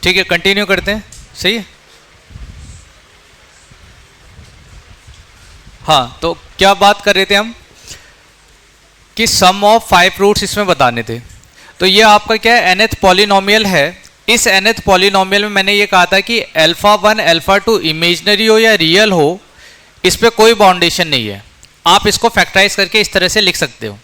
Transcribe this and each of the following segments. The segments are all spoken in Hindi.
ठीक है, कंटिन्यू करते हैं, सही है। हाँ, तो क्या बात कर रहे थे हम कि सम ऑफ 5 रूट्स इसमें बताने थे। तो ये आपका क्या है, nth पॉलिनोमियल है। इस nth पॉलिनोमियल में मैंने ये कहा था कि अल्फा 1 अल्फा 2 इमेजिनरी हो या रियल हो, इस पे कोई बाउंडेशन नहीं है। आप इसको फैक्टराइज करके इस तरह से लिख सकते हो।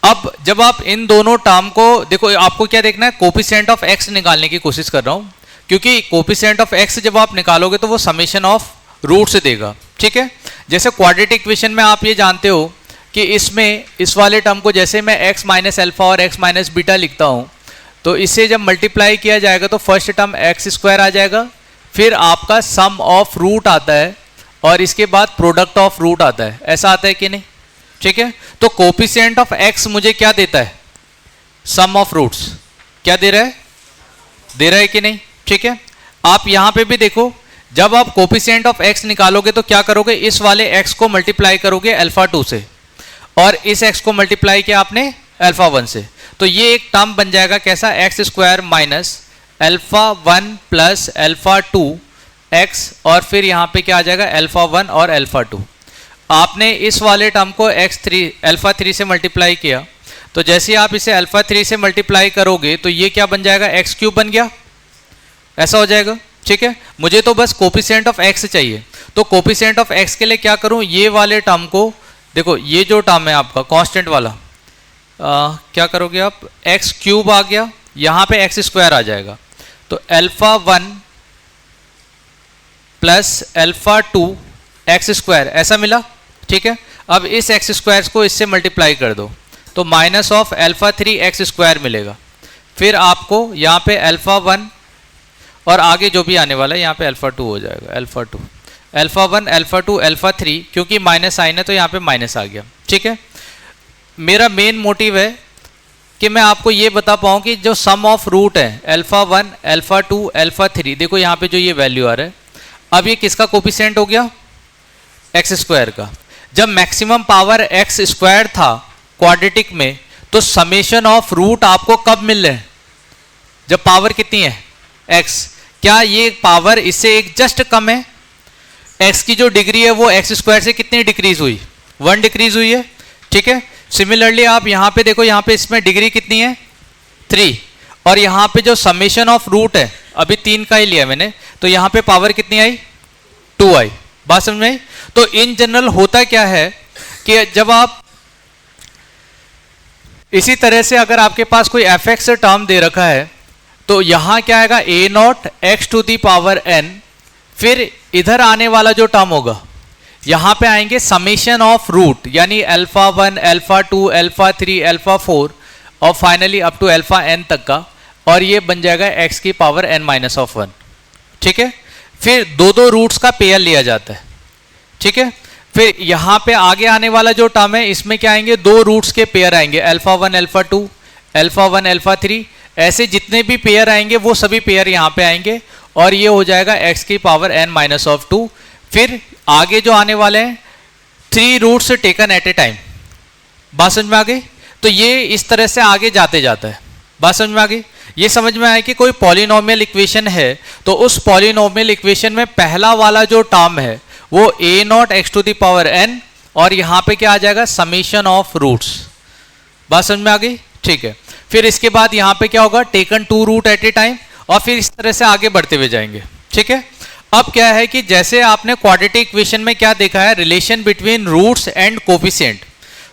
अब जब आप इन दोनों टर्म को देखो, आपको क्या देखना है, कोफिशिएंट ऑफ x निकालने की कोशिश कर रहा हूं, क्योंकि कोफिशिएंट ऑफ x जब आप निकालोगे तो वो समेशन ऑफ रूट से देगा। ठीक है, जैसे क्वाड्रेटिक इक्वेशन में आप ये जानते हो कि इसमें इस वाले टर्म को जैसे मैं x माइनस अल्फा और x माइनस बीटा लिखता हूं, तो इससे जब मल्टीप्लाई किया जाएगा तो फर्स्ट टर्म x स्क्वायर आ जाएगा, फिर आपका सम ऑफ रूट आता है और इसके बाद प्रोडक्ट ऑफ रूट आता है। ऐसा आता है कि नहीं? ठीक है, तो कोफिशिएंट ऑफ x मुझे क्या देता है, सम ऑफ रूट्स। क्या दे रहा है, दे रहा है कि नहीं? ठीक है, आप यहां पे भी देखो, जब आप कोफिशिएंट ऑफ x निकालोगे तो क्या करोगे, इस वाले x को मल्टीप्लाई करोगे अल्फा 2 से और इस x को मल्टीप्लाई किया आपने अल्फा 1 से, तो ये एक टर्म बन जाएगा कैसा, x square minus alpha 1 plus alpha 2 x, और फिर यहाँ पे क्या आ जाएगा, अल्फा 1 और अल्फा 2। आपने इस वाले टर्म को अल्फा 3 से मल्टीप्लाई किया, तो जैसे आप इसे अल्फा 3 से मल्टीप्लाई करोगे तो ये क्या बन जाएगा, एक्स क्यूब बन गया, ऐसा हो जाएगा। ठीक है, मुझे तो बस कोफिशिएंट ऑफ x चाहिए, तो कोफिशिएंट ऑफ x के लिए क्या करूं, ये वाले टर्म को देखो, ये जो टर्म है आपका कांस्टेंट वाला, क्या करोगे आप, एक्स क्यूब आ गया, यहां पे एक्स स्क्वायर आ जाएगा, तो alpha 1 plus alpha 2 x square ऐसा मिला। ठीक है, अब इस एक्स स्क्वायर को इससे मल्टीप्लाई कर दो तो minus of alpha 3 x square मिलेगा, फिर आपको यहाँ पे अल्फा 1 और आगे जो भी आने वाला है यहाँ पे अल्फा 2 हो जाएगा, अल्फा 2 अल्फा 1 अल्फा 2 अल्फा 3, क्योंकि माइनस साइन है तो यहाँ पे माइनस आ गया। ठीक है, मेरा मेन मोटिव है कि मैं आपको ये बता पाऊँ कि जो सम ऑफ रूट है अल्फा 1 अल्फा 2 अल्फा 3, देखो यहाँ पे जो ये वैल्यू आ रहा है, अब ये किसका कोफिशिएंट हो गया, एक्स स्क्वायर का। जब मैक्सिमम पावर एक्स स्क्वायर था क्वाड्रेटिक में, तो समेशन ऑफ रूट आपको कब मिल रहे हैं, जब पावर कितनी है, एक्स। क्या ये पावर इससे एक जस्ट कम है, एक्स की जो डिग्री है वो एक्स स्क्वायर से कितनी डिक्रीज हुई, 1 डिक्रीज हुई है। ठीक है, सिमिलरली आप यहाँ पे देखो, यहाँ पे इसमें डिग्री कितनी है, 3, और यहाँ पे जो समेशन ऑफ रूट है, अभी 3 का ही लिया मैंने, तो यहाँ पे पावर कितनी आई, 2 आई। बात समझ में आई? तो इन जनरल होता क्या है कि जब आप इसी तरह से अगर आपके पास कोई एफ एक्स टर्म दे रखा है, तो यहां क्या आएगा, a not x to the power n, फिर इधर आने वाला जो टर्म होगा, यहां पे आएंगे समेशन ऑफ रूट, यानी अल्फा 1 अल्फा 2 अल्फा 3 अल्फा 4 और finally up to alpha n तक का, और ये बन जाएगा एक्स की पावर एन माइनस ऑफ 1। ठीक है, फिर दो रूट्स का पेयर लिया जाता है। ठीक है, फिर यहां पे आगे आने वाला जो टर्म है, इसमें क्या आएंगे, 2 रूट्स के पेयर आएंगे, अल्फा 1 अल्फा 2 अल्फा 1 अल्फा 3, ऐसे जितने भी पेयर आएंगे वो सभी पेयर यहां पे आएंगे, और ये हो जाएगा एक्स की पावर एन माइनस ऑफ 2। फिर आगे जो आने वाले हैं 3 roots taken at a time. बात समझ में आ गई? तो ये इस तरह से आगे जाते जाता है। बात समझ में आ गई? ये समझ में आया कि कोई पॉलिनोमियल इक्वेशन है, तो उस पॉलिनोमियल इक्वेशन में पहला वाला जो टर्म है वो a not x to the power n, और यहां पे क्या आ जाएगा, समेशन ऑफ रूट्स। बात समझ में आ गई? ठीक है, फिर इसके बाद यहां पे क्या होगा, taken 2 root at a time, और फिर इस तरह से आगे बढ़ते हुए जाएंगे। ठीक है, अब क्या है कि जैसे आपने क्वाड्रेटिक इक्वेशन में क्या देखा है, relation between roots and coefficient.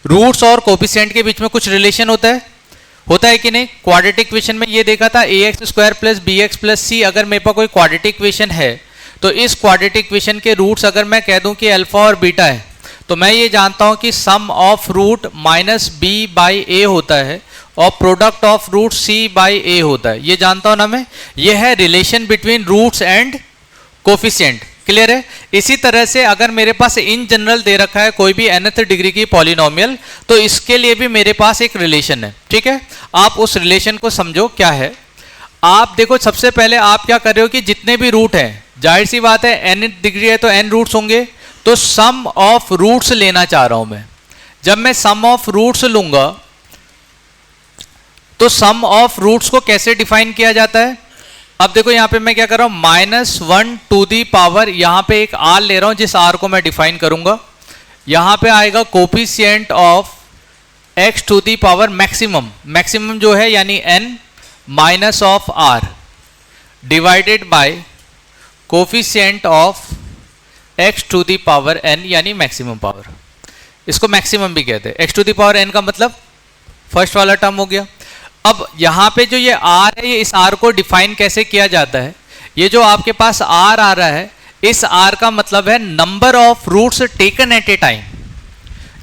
Roots और कोफिशिएंट के बीच में कुछ रिलेशन होता है कि नहीं? क्वाड्रेटिक इक्वेशन में ये देखा था, a x square plus b x plus c, अगर मेरे पास कोई क्वाड्रेटिक इक्वेशन है, तो इस क्वाड्रेटिक इक्वेशन के रूट्स अगर मैं कह दूं कि अल्फा और बीटा है, तो मैं ये जानता हूं कि sum of root minus b by a होता है और product of root c by a होता है। ये जानता हूं ना मैं? ये है relation between roots and coefficient. Clear है? इसी तरह से अगर मेरे पास इन जनरल दे रखा है कोई भी nth डिग्री की पॉलिनोमियल, तो इसके लिए भी मेरे पास एक रिलेशन है। ठीक है, आप उस रिलेशन को समझो क्या है। आप देखो, सबसे पहले आप क्या कर रहे हो कि जितने भी रूट हैं, जाहिर सी बात है nth डिग्री है तो n रूट्स होंगे, तो सम ऑफ रूट्स लेना चाह रहा हूं मैं। जब मैं सम ऑफ रूट्स लूंगा, तो सम ऑफ रूट्स को कैसे डिफाइन किया जाता है? अब देखो यहाँ पे मैं क्या कर रहा हूं, -1 टू दी पावर, यहां पे एक r ले रहा हूं जिस r को मैं डिफाइन करूंगा। यहां पे आएगा coefficient of x to the power maximum, maximum जो है यानी n minus of r divided by coefficient of x to the power n यानी मैक्सिमम पावर। इसको मैक्सिमम भी कहते हैं। x to the power n का मतलब फर्स्ट वाला टर्म हो गया। अब यहाँ पे जो ये r है, ये इस r को डिफाइन कैसे किया जाता है, ये जो आपके पास r आ रहा है, इस r का मतलब है number of roots taken at a time.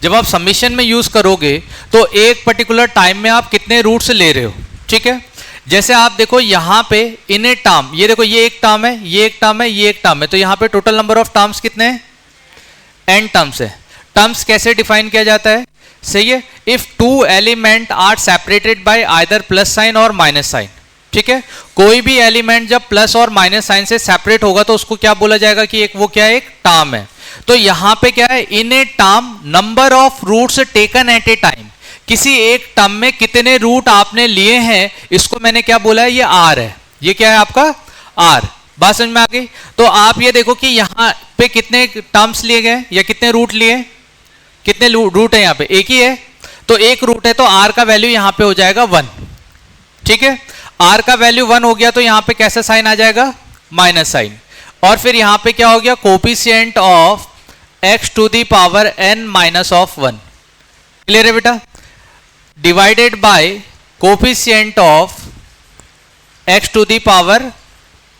जब आप समीशन में यूज करोगे तो एक पर्टिकुलर टाइम में आप कितने रूट्स ले रहे हो, ठीक है। जैसे आप देखो यहाँ पे इन ए टर्म, ये देखो ये एक टर्म है, ये एक टर्म है, ये एक टर्म है, तो यहाँ पे टोटल नंबर ऑफ टर्म्स कितने हैं, n टर्म्स है। टर्म्स कैसे डिफाइन किया जाता है, सही है, if two element are separated by either plus sign or minus sign, ठीक है। कोई भी एलिमेंट जब प्लस और माइनस साइन से सेपरेट होगा तो उसको क्या बोला जाएगा कि एक वो क्या है, एक टर्म है। तो यहां पे क्या है, in a term number of roots taken at a time, किसी एक टर्म में कितने रूट आपने लिए हैं, इसको मैंने क्या बोला है, ये आर है, ये क्या है आपका आर। बात समझ में आ गई। तो आप ये देखो कि यहां पे कितने टर्म्स लिए गए या कितने रूट लिए, कितने रूट है, यहाँ पे एक ही है, तो एक रूट है, तो r का वैल्यू यहाँ पे हो जाएगा 1, ठीक है। r का वैल्यू 1 हो गया तो यहाँ पे कैसा साइन आ जाएगा, माइनस साइन। और फिर यहाँ पे क्या हो गया, coefficient of x to the power n minus of 1, clear है बेटा, divided by coefficient of x to the power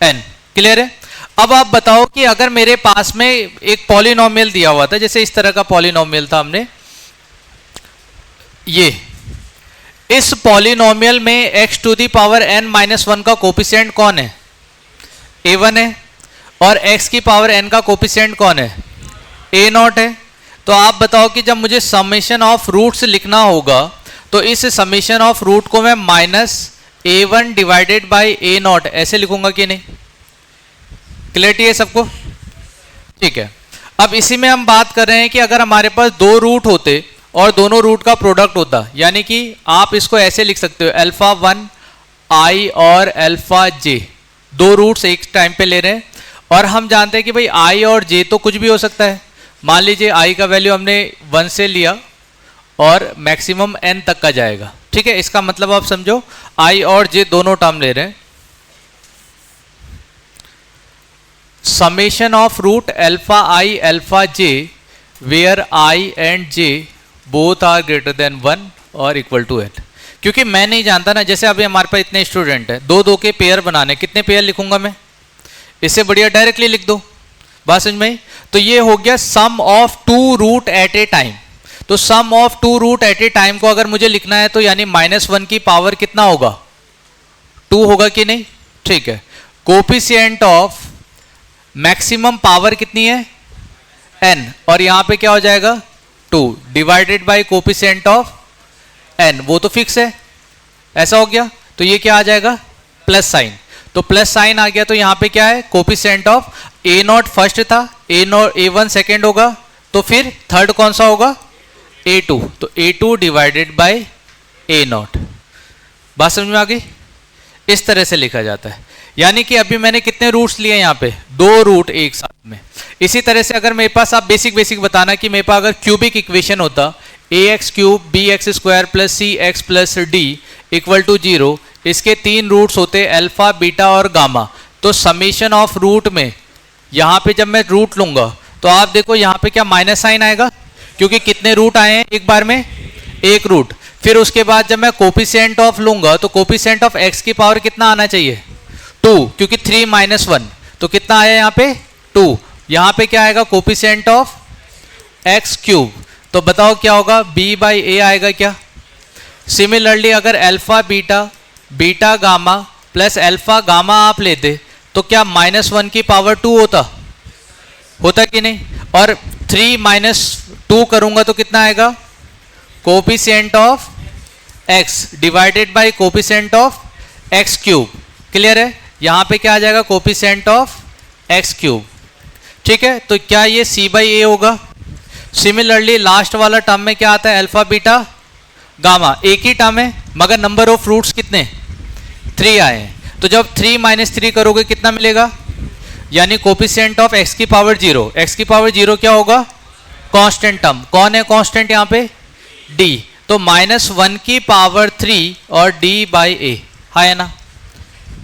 n, clear है। अब आप बताओ कि अगर मेरे पास में एक पॉलिनोमियल दिया हुआ था, जैसे इस तरह का पॉलिनोमियल था हमने, ये इस पॉलिनोमियल में x to the power n minus 1 का कोफिशिएंट कौन है, a1 है, और x की पावर n का कोफिशिएंट कौन है, a0 है। तो आप बताओ कि जब मुझे समेशन ऑफ रूट्स लिखना होगा तो इस समेशन ऑफ रूट को मैं -a1 डिवाइडेड बाय a0 ऐसे लिखूंगा कि नहीं, क्लियरिटी है सबको, ठीक है। अब इसी में हम बात कर रहे हैं कि अगर हमारे पास दो रूट होते और दोनों रूट का प्रोडक्ट होता, यानी कि आप इसको ऐसे लिख सकते हो, α1 i और α j, दो रूट्स एक टाइम पे ले रहे हैं, और हम जानते हैं कि भाई i और j तो कुछ भी हो सकता है। मान लीजिए i का वैल्यू हमने 1 से लिया और मैक्सिमम n तक का जाएगा, ठीक है। इसका मतलब आप समझो i और j दोनों टर्म ले रहे हैं। Summation of root αi αj where i and j both are greater than 1 और इक्वल टू n। क्योंकि मैं नहीं जानता ना, जैसे अभी हमारे पास इतने स्टूडेंट हैं, दो दो के पेयर बनाने, कितने पेयर लिखूंगा मैं, इससे बढ़िया डायरेक्टली लिख दो, बात समझ में। तो ये हो गया sum of two root at a time. तो sum of two root at a time को अगर मुझे लिखना है तो यानी -1 की पावर कितना होगा, 2 होगा कि नहीं, ठीक है। कोफिशिएंट ऑफ मैक्सिमम पावर कितनी है, n, और यहां पे क्या हो जाएगा 2 divided by coefficient of n, वो तो फिक्स है, ऐसा हो गया। तो ये क्या आ जाएगा, प्लस साइन, तो प्लस साइन आ गया, तो यहां पे क्या है, कोफिशिएंट ऑफ a0 फर्स्ट था, a1 सेकेंड होगा, तो फिर थर्ड कौन सा होगा, a2, तो a2 डिवाइडेड बाय a0। बात समझ में आ गई। इस तरह से लिखा जाता है, यानी कि अभी मैंने कितने रूट्स लिए यहाँ पे, दो रूट एक साथ में। इसी तरह से अगर मेरे पास, आप बेसिक बताना कि मेरे पास अगर क्यूबिक इक्वेशन होता ax cube bx square plus cx plus d equal to 0, इसके 3 रूट्स होते अल्फा बीटा और गामा, तो समेशन ऑफ रूट में यहाँ पे जब मैं रूट लूंगा तो आप देखो यहाँ पे क्या माइनस साइन आएगा, क्योंकि कितने रूट आए हैं एक बार में, एक रूट। फिर उसके बाद जब मैं कोफिशिएंट ऑफ लूंगा तो कोफिशिएंट ऑफ x की पावर कितना आना चाहिए, 2, क्योंकि 3 - 1, तो कितना आया यहाँ पे 2। यहाँ पे क्या आएगा, कोफिशिएंट ऑफ x क्यूब, तो बताओ क्या होगा, b/a आएगा क्या। सिमिलरली अगर alpha beta beta gamma plus alpha gamma आप लेते तो क्या -1 की पावर 2 होता कि नहीं, और 3 - 2 करूंगा तो कितना आएगा, coefficient of x divided by coefficient of x cube, clear है। यहाँ पे क्या आ जाएगा, कोफिशिएंट ऑफ x क्यूब, ठीक है। तो क्या ये c/a होगा। सिमिलरली लास्ट वाला टर्म में क्या आता है, अल्फा बीटा गामा, एक ही टर्म है मगर नंबर ऑफ रूट्स कितने, 3 आए हैं। तो जब 3 माइनस 3 करोगे कितना मिलेगा, यानी कोफिशिएंट ऑफ x की पावर 0, x की पावर 0 क्या होगा, कांस्टेंट टर्म। कौन है कांस्टेंट यहाँ पे, d, तो -1 की पावर 3 और d बाई ए, है ना।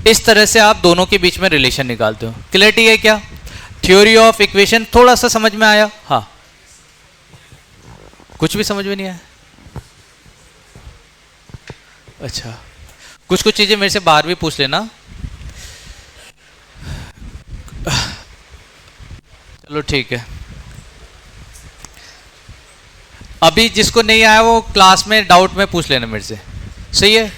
इस तरह से आप दोनों के बीच में रिलेशन निकालते हो। क्लियरिटी है क्या, थ्योरी ऑफ इक्वेशन थोड़ा सा समझ में आया, हाँ कुछ भी समझ में नहीं आया, अच्छा कुछ कुछ चीजें मेरे से बाहर भी पूछ लेना, चलो ठीक है। अभी जिसको नहीं आया वो क्लास में डाउट में पूछ लेना मेरे से, सही है।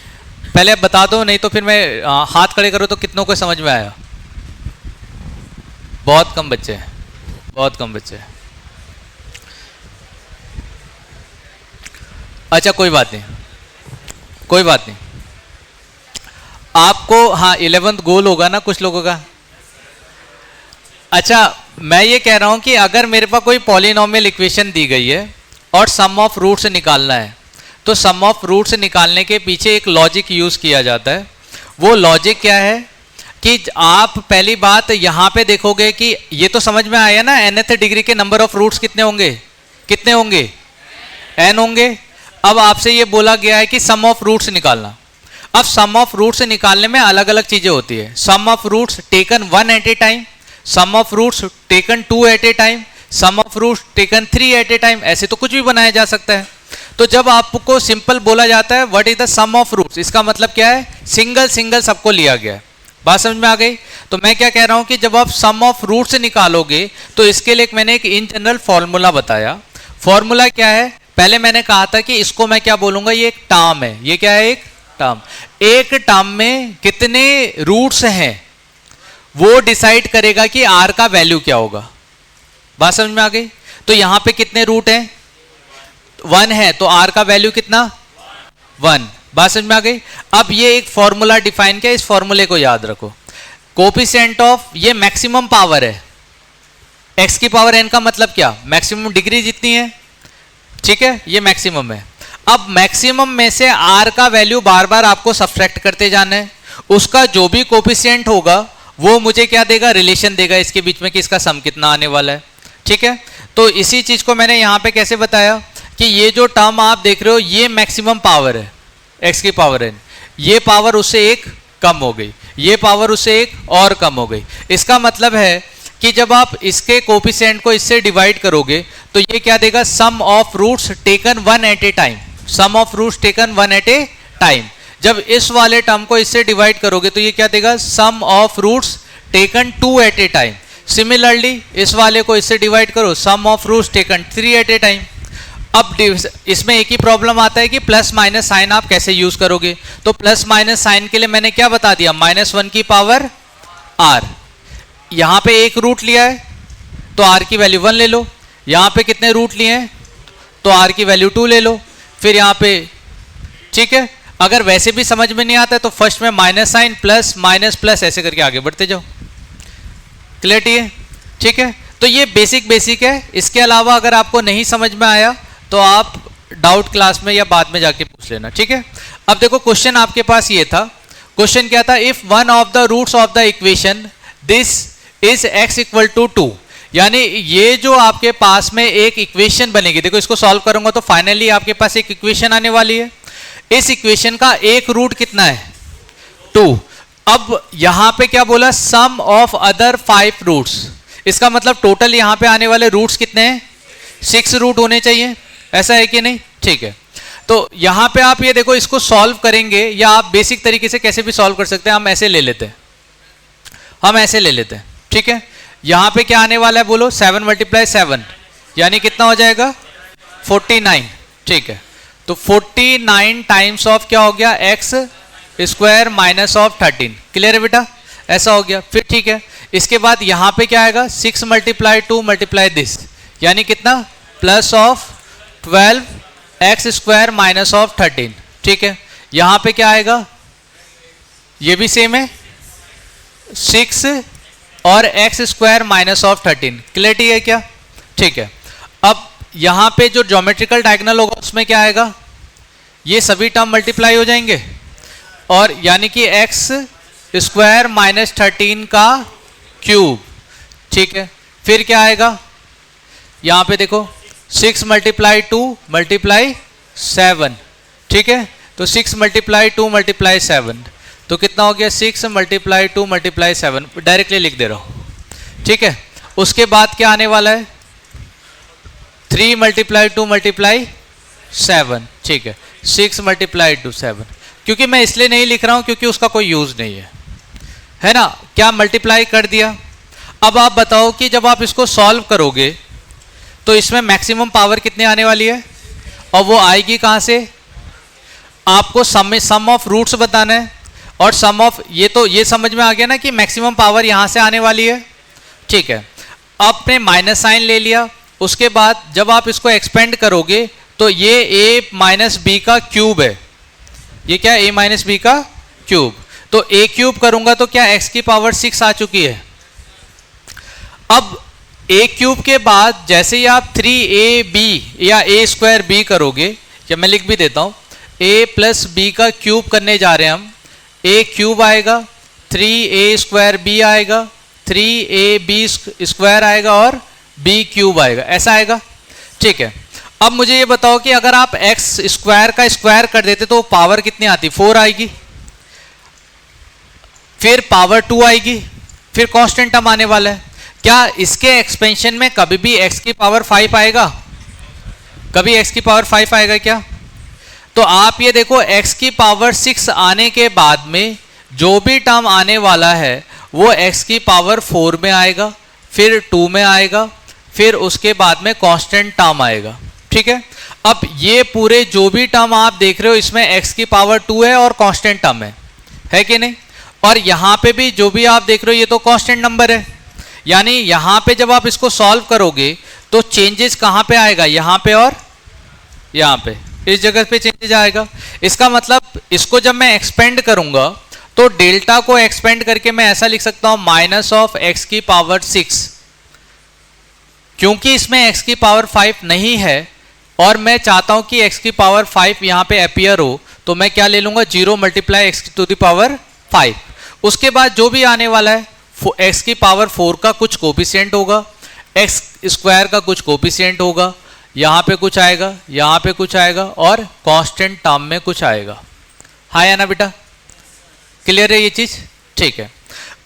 पहले आप बता दो, नहीं तो फिर मैं हाथ खड़े करूँ तो कितनों को समझ में आया, बहुत कम बच्चे हैं, बहुत कम बच्चे हैं। अच्छा कोई बात नहीं, कोई बात नहीं, आपको हाँ 11th गोल होगा ना कुछ लोगों का। अच्छा मैं ये कह रहा हूं कि अगर मेरे पास कोई पॉलिनोमियल इक्वेशन दी गई है और सम ऑफ रूट्स निकालना है, तो सम ऑफ रूट्स निकालने के पीछे एक लॉजिक यूज किया जाता है। वो लॉजिक क्या है कि आप पहली बात यहां पे देखोगे कि ये तो समझ में आया ना, nth डिग्री के नंबर ऑफ रूट्स कितने होंगे, कितने होंगे, n होंगे। अब आपसे ये बोला गया है कि सम ऑफ रूट्स निकालना। अब सम ऑफ रूट्स निकालने में अलग अलग चीजें होती है, sum of roots taken 1 at a time, sum of roots taken 2 at a time, sum of roots taken 3 at a time, ऐसे तो कुछ भी बनाया जा सकता है। तो जब आपको सिंपल बोला जाता है what is the sum of roots, इसका मतलब क्या है, सिंगल सिंगल सबको लिया गया है। बात समझ में आ गई। तो मैं क्या कह रहा हूं कि जब आप सम ऑफ रूट्स निकालोगे तो इसके लिए मैंने एक इन जनरल फॉर्मूला बताया। फॉर्मूला क्या है, पहले मैंने कहा था कि इसको मैं क्या बोलूंगा, ये एक टर्म है, ये क्या है, एक टर्म। एक टर्म में कितने रूट्स हैं वो डिसाइड करेगा कि r का वैल्यू क्या होगा। बात समझ में आ गई। तो यहां पे कितने रूट हैं, 1 है, तो r का वैल्यू कितना, 1। बात समझ में आ गई। अब ये एक फॉर्मूला डिफाइन किया, इस फॉर्मूले को याद रखो। कोफिशिएंट ऑफ, ये मैक्सिमम पावर है, x की पावर n का मतलब क्या, मैक्सिमम डिग्री जितनी है, ठीक है, ये मैक्सिमम है। अब मैक्सिमम में से r का वैल्यू बार बार आपको सब्ट्रैक्ट करते जाना है, उसका जो भी कोफिशिएंट होगा वो मुझे क्या देगा, रिलेशन देगा इसके बीच में कि इसका सम कितना आने वाला है, ठीक है। तो इसी चीज को मैंने यहां पे कैसे बताया कि ये जो टर्म आप देख रहे हो ये मैक्सिमम पावर है, x की पावर n, ये पावर उससे एक कम हो गई, ये पावर उससे एक और कम हो गई। इसका मतलब है कि जब आप इसके कोफिशिएंट को इससे डिवाइड करोगे तो ये क्या देगा, sum of roots taken 1 at a time, sum of roots taken 1 at a time. जब इस वाले टर्म को इससे डिवाइड करोगे तो ये क्या देगा, sum of roots taken 2 at a time. Similarly इस वाले को इससे डिवाइड करो, sum of roots taken 3 at a time. अब इसमें एक ही प्रॉब्लम आता है कि प्लस माइनस साइन आप कैसे यूज करोगे। तो प्लस माइनस साइन के लिए मैंने क्या बता दिया, -1 की पावर r। यहां पे एक रूट लिया है तो r की वैल्यू 1 ले लो, यहां पे कितने रूट लिए हैं तो r की वैल्यू 2 ले लो, फिर यहां पे, ठीक है। अगर वैसे भी समझ में नहीं आता है तो फर्स्ट में minus sign plus minus plus ऐसे करके आगे बढ़ते जाओ। क्लियरिटी है, ठीक है। तो ये बेसिक है। इसके अलावा अगर आपको नहीं समझ में आया तो आप डाउट क्लास में या बाद में जाके पूछ लेना, ठीक है। अब देखो क्वेश्चन आपके पास ये था, क्वेश्चन क्या था, if one of the roots of the equation this is x equal to 2, यानी ये जो आपके पास में एक इक्वेशन बनेगी, देखो इसको सॉल्व करूंगा तो फाइनली आपके पास एक इक्वेशन आने वाली है। इस इक्वेशन का एक रूट कितना है, 2। अब यहां पे क्या बोला, सम ऑफ अदर 5 रूट्स, इसका मतलब टोटल यहां पे आने वाले रूट्स कितने हैं, 6 रूट होने चाहिए, ऐसा है कि नहीं, ठीक है। तो यहां पे आप ये देखो इसको सॉल्व करेंगे, या आप बेसिक तरीके से कैसे भी सॉल्व कर सकते हैं, हम ऐसे ले लेते हैं, हम ऐसे ले लेते हैं, ठीक है। यहां पे क्या आने वाला है बोलो, 7 × 7 यानी कितना हो जाएगा, 49, ठीक है। तो 49 टाइम्स ऑफ क्या हो गया, x square minus of 13। Clear है बेटा, ऐसा हो गया। फिर ठीक है, इसके बाद यहां पे क्या आएगा, 6 × 2 × दिस, यानी कितना, plus of 12 x square minus of 13, ठीक है। यहां पे क्या आएगा, ये भी सेम है, 6 और x square minus of 13। Clarity है क्या, ठीक है। अब यहां पे जो ज्योमेट्रिकल डायगोनल होगा उसमें क्या आएगा, ये सभी टर्म मल्टीप्लाई हो जाएंगे, और यानी कि x स्क्वायर माइनस 13 का क्यूब, ठीक है। फिर क्या आएगा, यहां पे देखो 6 मल्टीप्लाई 2 मल्टीप्लाई 7, ठीक है। तो 6 मल्टीप्लाई 2 मल्टीप्लाई 7, तो कितना हो गया 6 मल्टीप्लाई 2 मल्टीप्लाई 7, डायरेक्टली लिख दे रहा हूं, ठीक है। उसके बाद क्या आने वाला है 3 मल्टीप्लाई 2 मल्टीप्लाई 7, ठीक है। 6 मल्टीप्लाई 2 7, क्योंकि मैं इसलिए नहीं लिख रहा हूं क्योंकि उसका कोई यूज नहीं है ना। क्या मल्टीप्लाई कर दिया। अब आप बताओ कि जब आप इसको सॉल्व करोगे तो इसमें मैक्सिमम पावर कितनी आने वाली है, और वो आएगी कहां से, आपको सम ऑफ रूट्स बताना है, और सम ऑफ ये समझ में आ गया ना कि मैक्सिमम पावर यहां से आने वाली है, ठीक है। आपने माइनस साइन ले लिया, उसके बाद जब आप इसको एक्सपेंड करोगे तो ये a माइनस बी का क्यूब है, ये क्या a माइनस बी का क्यूब, तो a क्यूब करूंगा तो क्या x की पावर 6 आ चुकी है। अब a क्यूब के बाद जैसे ही आप 3ab या a स्क्वायर b करोगे, या मैं लिख भी देता हूं a प्लस b का क्यूब करने जा रहे हैं हम, a क्यूब आएगा, 3a स्क्वायर b आएगा, 3ab स्क्वायर आएगा और b क्यूब आएगा, ऐसा आएगा, ठीक है। अब मुझे ये बताओ कि अगर आप x स्क्वायर का स्क्वायर कर देते तो पावर कितनी आती, 4 आएगी, फिर पावर 2 आएगी, फिर कांस्टेंट टर्म आने वाला है। क्या इसके एक्सपेंशन में कभी भी x की पावर 5 आएगा, कभी x की पावर 5 आएगा क्या। तो आप ये देखो x की पावर 6 आने के बाद में जो भी टर्म आने वाला है वो x की पावर 4 में आएगा, फिर 2 में आएगा, फिर उसके बाद में कांस्टेंट टर्म आएगा, ठीक है। अब ये पूरे जो भी टर्म आप देख रहे हो इसमें x की पावर 2 है और कांस्टेंट टर्म है कि नहीं, और यहां पे भी जो भी आप देख रहे हो ये तो कांस्टेंट नंबर है, यानी यहां पे जब आप इसको सॉल्व करोगे तो चेंजेस कहां पे आएगा, यहां पे और यहां पे, इस जगह पे चेंजेस आएगा। इसका मतलब इसको जब मैं एक्सपेंड करूंगा तो डेल्टा को एक्सपेंड करके मैं ऐसा लिख सकता हूं माइनस ऑफ x की पावर 6, क्योंकि इसमें x की पावर 5 नहीं है और मैं चाहता हूं कि x की पावर 5 यहां पे अपीयर हो, तो मैं क्या ले लूंगा 0 multiply x to the power 5। उसके बाद जो भी आने वाला है x की पावर 4 का कुछ कोफिशिएंट होगा, x स्क्वायर का कुछ कोफिशिएंट होगा, यहां पे कुछ आएगा, यहां पे कुछ आएगा, और कांस्टेंट टर्म में कुछ आएगा। हाँ या ना बेटा, क्लियर है ये चीज, ठीक है।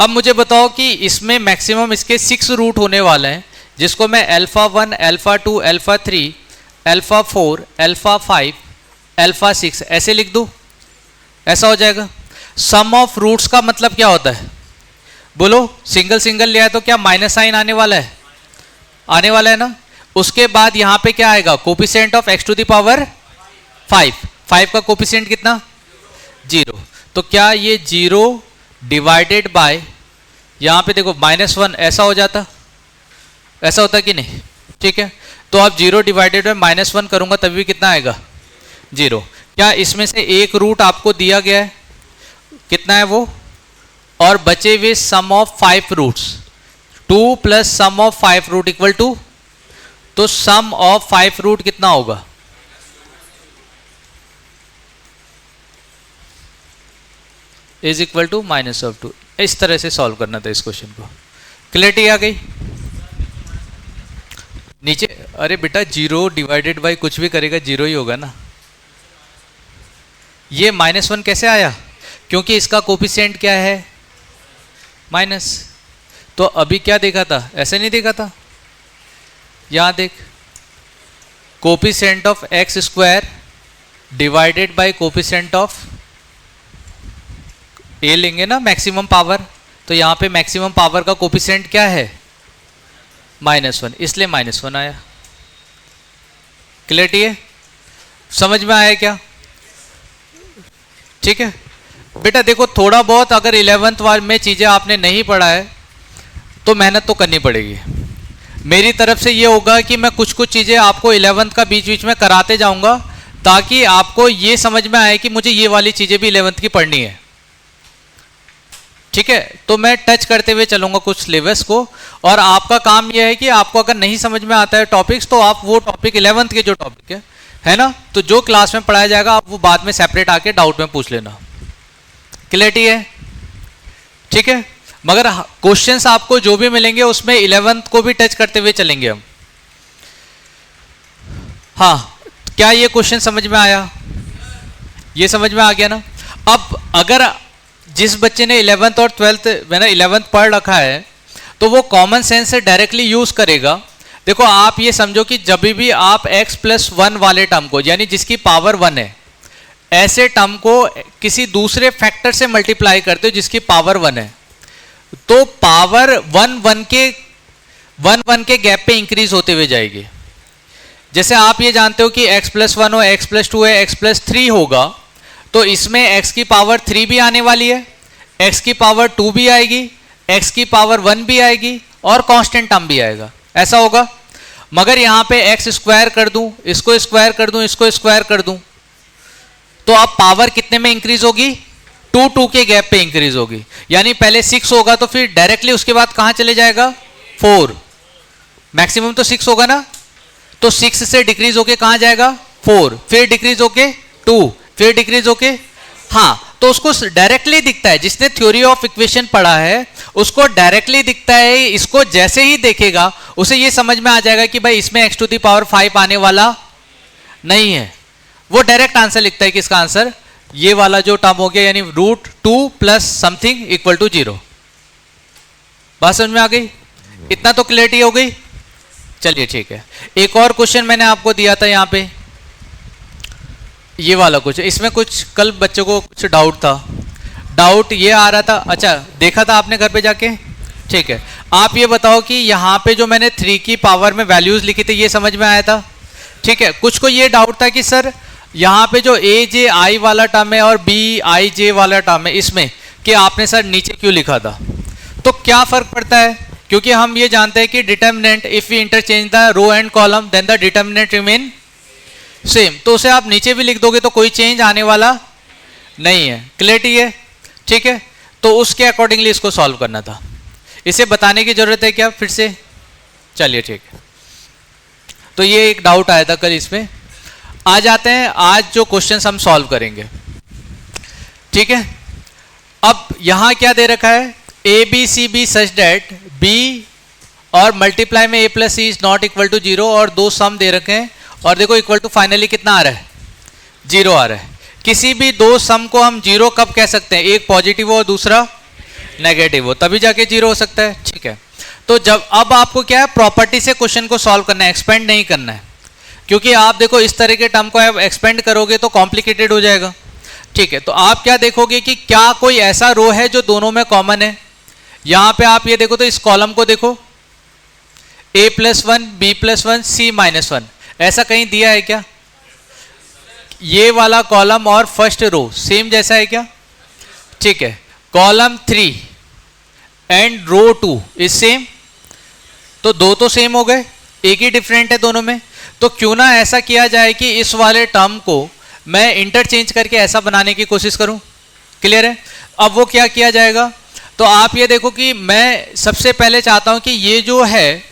अब मुझे बताओ कि इसमें मैक्सिमम इसके 6 रूट होने वाले हैं, जिसको मैं alpha 1 alpha 2 alpha 3 alpha 4 alpha 5 alpha 6 ऐसे लिख दूं, ऐसा हो जाएगा। सम ऑफ रूट्स का मतलब क्या होता है, बोलो, सिंगल सिंगल लिया है तो क्या माइनस साइन आने वाला है, आने वाला है ना। उसके बाद यहां पे क्या आएगा, coefficient of x to the power 5 का कोफिशिएंट कितना 0, तो क्या ये 0 डिवाइडेड बाय यहां पे देखो -1 ऐसा हो जाता, ऐसा होता कि नहीं, ठीक है। तो आप 0 डिवाइडेड बाय -1 करूंगा तभी कितना आएगा 0। क्या इसमें से एक रूट आपको दिया गया है, कितना है वो, और बचे हुए sum of 5 roots, 2 plus sum of 5 root equal to, तो सम ऑफ 5 रूट कितना होगा, इज इक्वल टू -2। इस तरह से सॉल्व करना था इस क्वेश्चन को। क्लियरिटी आ गई नीचे। अरे बेटा 0 डिवाइडेड बाई कुछ भी करेगा 0 ही होगा ना। ये -1 कैसे आया, क्योंकि इसका कोफिशिएंट क्या है माइनस। तो अभी क्या देखा था, ऐसे नहीं देखा था, यहां देख, coefficient of x square divided by coefficient of a लेंगे ना मैक्सिमम पावर, तो यहां पे मैक्सिमम पावर का कोफिशिएंट क्या है -1, इसलिए -1 आया। क्लियरिटी है, समझ में आया क्या, ठीक है बेटा। देखो थोड़ा बहुत अगर 11th वार में चीजें आपने नहीं पढ़ा है तो मेहनत तो करनी पड़ेगी। मेरी तरफ से ये होगा कि मैं कुछ कुछ चीजें आपको 11th का बीच बीच में कराते जाऊंगा, ताकि आपको ये समझ में आए कि मुझे ये वाली चीजें भी 11th की पढ़नी है, ठीक है। तो मैं टच करते हुए चलूंगा कुछ सिलेबस को, और आपका काम यह है कि आपको अगर नहीं समझ में आता है टॉपिक्स, तो आप वो टॉपिक 11th के जो टॉपिक है ना, तो जो क्लास में पढ़ाया जाएगा आप वो बाद में सेपरेट आके डाउट में पूछ लेना। क्लियरिटी है, ठीक है, मगर क्वेश्चंस आपको जो भी मिलेंगे उसमें 11th को भी टच करते हुए चलेंगे हम। हाँ, क्या ये क्वेश्चन समझ में आया? ये समझ में आ गया ना? अब अगर जिस बच्चे ने 11th और 12th मैंने 11th पढ़ रखा है तो वो कॉमन सेंस से डायरेक्टली यूज करेगा। देखो आप ये समझो कि जब भी आप x+1 वाले टर्म को, यानी जिसकी पावर 1 है, ऐसे टर्म को किसी दूसरे फैक्टर से मल्टीप्लाई करते हो जिसकी पावर 1 है, तो पावर 1 के गैप पे इंक्रीज होते हुए जाएगी। जैसे आप ये जानते हो कि x+1 हो, x+2 है, x+3 होगा, तो इसमें x की पावर 3 भी आने वाली है, x की पावर 2 भी आएगी, x की पावर 1 भी आएगी और कांस्टेंट टर्म भी आएगा, ऐसा होगा। मगर यहां पे x स्क्वायर कर दूं, इसको स्क्वायर कर दूं, इसको स्क्वायर कर दूं, तो अब पावर कितने में इंक्रीज होगी? 2 के गैप पे इंक्रीज होगी। यानी पहले 6 होगा तो फिर डायरेक्टली उसके बाद कहां चले जाएगा? 4। मैक्सिमम तो 6 होगा ना, तो 6 से डिक्रीज होके कहां जाएगा? 4, फिर डिक्रीज होके 2, फिर डिक्रीज होके, हाँ, तो उसको डायरेक्टली दिखता है। जिसने थ्योरी ऑफ इक्वेशन पढ़ा है उसको डायरेक्टली दिखता है। इसको जैसे ही देखेगा उसे ये समझ में आ जाएगा कि भाई इसमें x⁵ आने वाला नहीं है। वो डायरेक्ट आंसर लिखता है कि इसका आंसर ये वाला जो टर्म हो गया, यानी √2 + समथिंग = 0। बात समझ में आ गई? इतना तो क्लियरिटी हो गई। चलिए ठीक है, एक और क्वेश्चन मैंने आपको दिया था यहाँ पे, ये वाला क्वेश्चन। इसमें कुछ कल बच्चों को कुछ डाउट ये आ रहा था। अच्छा, देखा था आपने घर पे जाके? ठीक है, आप ये बताओ कि यहाँ पे जो मैंने 3 की पावर में वैल्यूज लिखी थी, ये समझ में आया था? ठीक है, कुछ को ये डाउट था कि सर यहाँ पे जो AJI वाला टर्म है और BIJ वाला टर्म है, इसमें कि आपने सर नीचे क्यों लिखा था? तो क्या फर्क पड़ता है? क्योंकि हम ये जानते हैं कि determinant, if we interchange the row and column then the determinant remain same, तो उसे आप नीचे भी लिख दोगे तो कोई चेंज आने वाला नहीं है। क्लियरिटी है? ठीक है, तो उसके अकॉर्डिंगली इसको सॉल्व करना था। इसे बताने की जरूरत है क्या फिर से? चलिए ठीक है, तो ये एक डाउट आया था कल। इसमें आ जाते हैं आज जो क्वेश्चंस हम सॉल्व करेंगे। ठीक है, अब यहां क्या दे रखा है? ABCB सच दैट B और मल्टीप्लाई में A+C is not equal to 0, और 2 सम दे रखे हैं, और देखो इक्वल टू फाइनली कितना आ रहा है? 0 आ रहा है। किसी भी 2 सम को हम 0 कब कह सकते हैं? एक पॉजिटिव हो और दूसरा नेगेटिव हो, तभी जाके 0 हो सकता है। ठीक है, तो जब अब आपको क्या है, प्रॉपर्टी से क्वेश्चन को सॉल्व करना है, एक्सपेंड नहीं करना है। क्योंकि आप देखो इस तरह के टर्म को आप एक्सपेंड करोगे तो कॉम्प्लिकेटेड हो जाएगा। ठीक है, तो आप क्या देखोगे कि क्या कोई ऐसा रो है जो दोनों में कॉमन है। यहां पे आप ये देखो तो इस कॉलम को देखो, A+1 B+1 C-1, ऐसा कहीं दिया है क्या? ये वाला कॉलम और फर्स्ट रो सेम जैसा है क्या? ठीक है, column 3 and row 2 is same, तो 2 तो सेम हो गए, एक ही डिफरेंट है दोनों में। तो क्यों ना ऐसा किया जाए कि इस वाले टर्म को मैं इंटरचेंज करके ऐसा बनाने की कोशिश करूं। क्लियर है? अब वो क्या किया जाएगा, तो आप ये देखो कि मैं सबसे पहले चाहता हूं कि ये जो है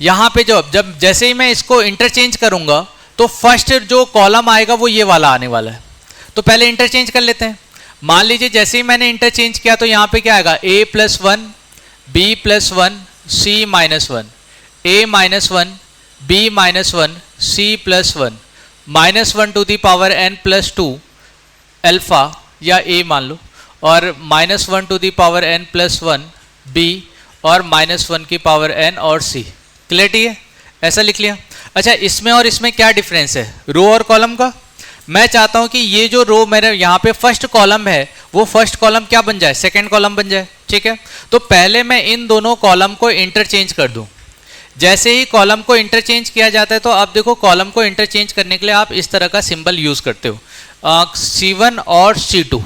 यहां पे जब जैसे ही मैं इसको इंटरचेंज करूंगा तो फर्स्ट जो कॉलम आएगा वो ये वाला आने वाला है। तो पहले इंटरचेंज कर लेते हैं। मान लीजिए जैसे ही मैंने इंटरचेंज किया तो यहां पे क्या आएगा? A+1 B+1 C-1, A-1 B-1 C+1 -1n+2 alpha या A मान लो, और -1n+1 B और -1n और C। क्लियरिटी है? ऐसा लिख लिया। अच्छा, इसमें और इसमें क्या डिफरेंस है रो और कॉलम का? मैं चाहता हूं कि ये जो रो मेरे यहाँ पे फर्स्ट कॉलम है वो फर्स्ट कॉलम क्या बन जाए? सेकंड कॉलम बन जाए। ठीक है, तो पहले मैं इन दोनों कॉलम को इंटरचेंज कर दूं। जैसे ही कॉलम को इंटरचेंज किया जाता है तो आप देखो कॉलम को इंटरचेंज करने के लिए आप इस तरह का सिंबल यूज करते हो, C1 और C2।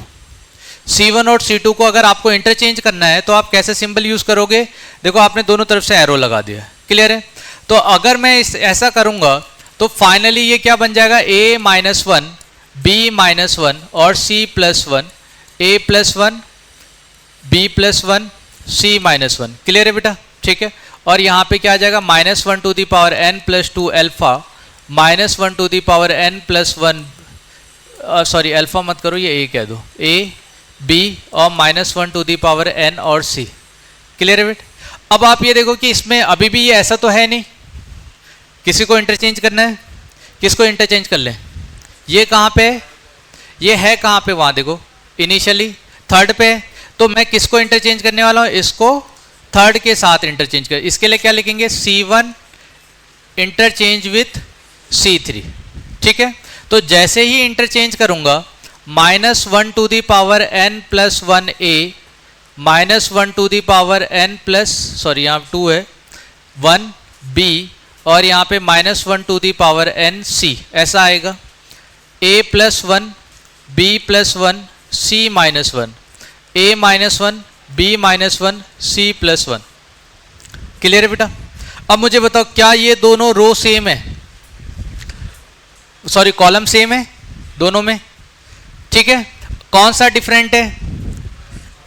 C1 और C2 को अगर आपको इंटरचेंज करना है तो आप कैसे सिंबल यूज करोगे? देखो आपने दोनों तरफ से एरो लगा दिया। क्लियर है? तो अगर मैं ऐसा करूंगा तो फाइनली ये क्या बन जाएगा? A-1 B-1 और C+1 A+1 B+1 C-1। Clear है बेटा? ठीक है, और यहाँ पे क्या आ जाएगा? -1n+2 alpha -1n+1 sorry alpha मत करो, ये A कह दो, A b और -1 और c। क्लियर है बेट? अब आप ये देखो कि इसमें अभी भी ये ऐसा तो है नहीं, किसी को इंटरचेंज करना है, किसको इंटरचेंज कर लें? ये कहाँ पे है? ये है कहाँ पे? वहाँ देखो इनिशियली थर्ड पे। तो मैं किसको इंटरचेंज करने वाला हूँ? इसको थर्ड के साथ इंटरचेंज कर। इसके लिए क्या लिखेंगे? C1 interchange with C3। ठीक है, तो जैसे ही इंटरचेंज करूंगा -1 to the power n plus 1a -1 to the power n plus, sorry यहाँ 2 है, 1b और यहाँ पे -1 to the power n c, ऐसा आएगा। a plus 1 b plus 1 c minus 1, a minus 1 b minus 1 c plus 1। Clear है बेटा? अब मुझे बताओ क्या ये दोनों रो सेम है, सॉरी कॉलम सेम है दोनों में? ठीक है, कौन सा डिफरेंट है?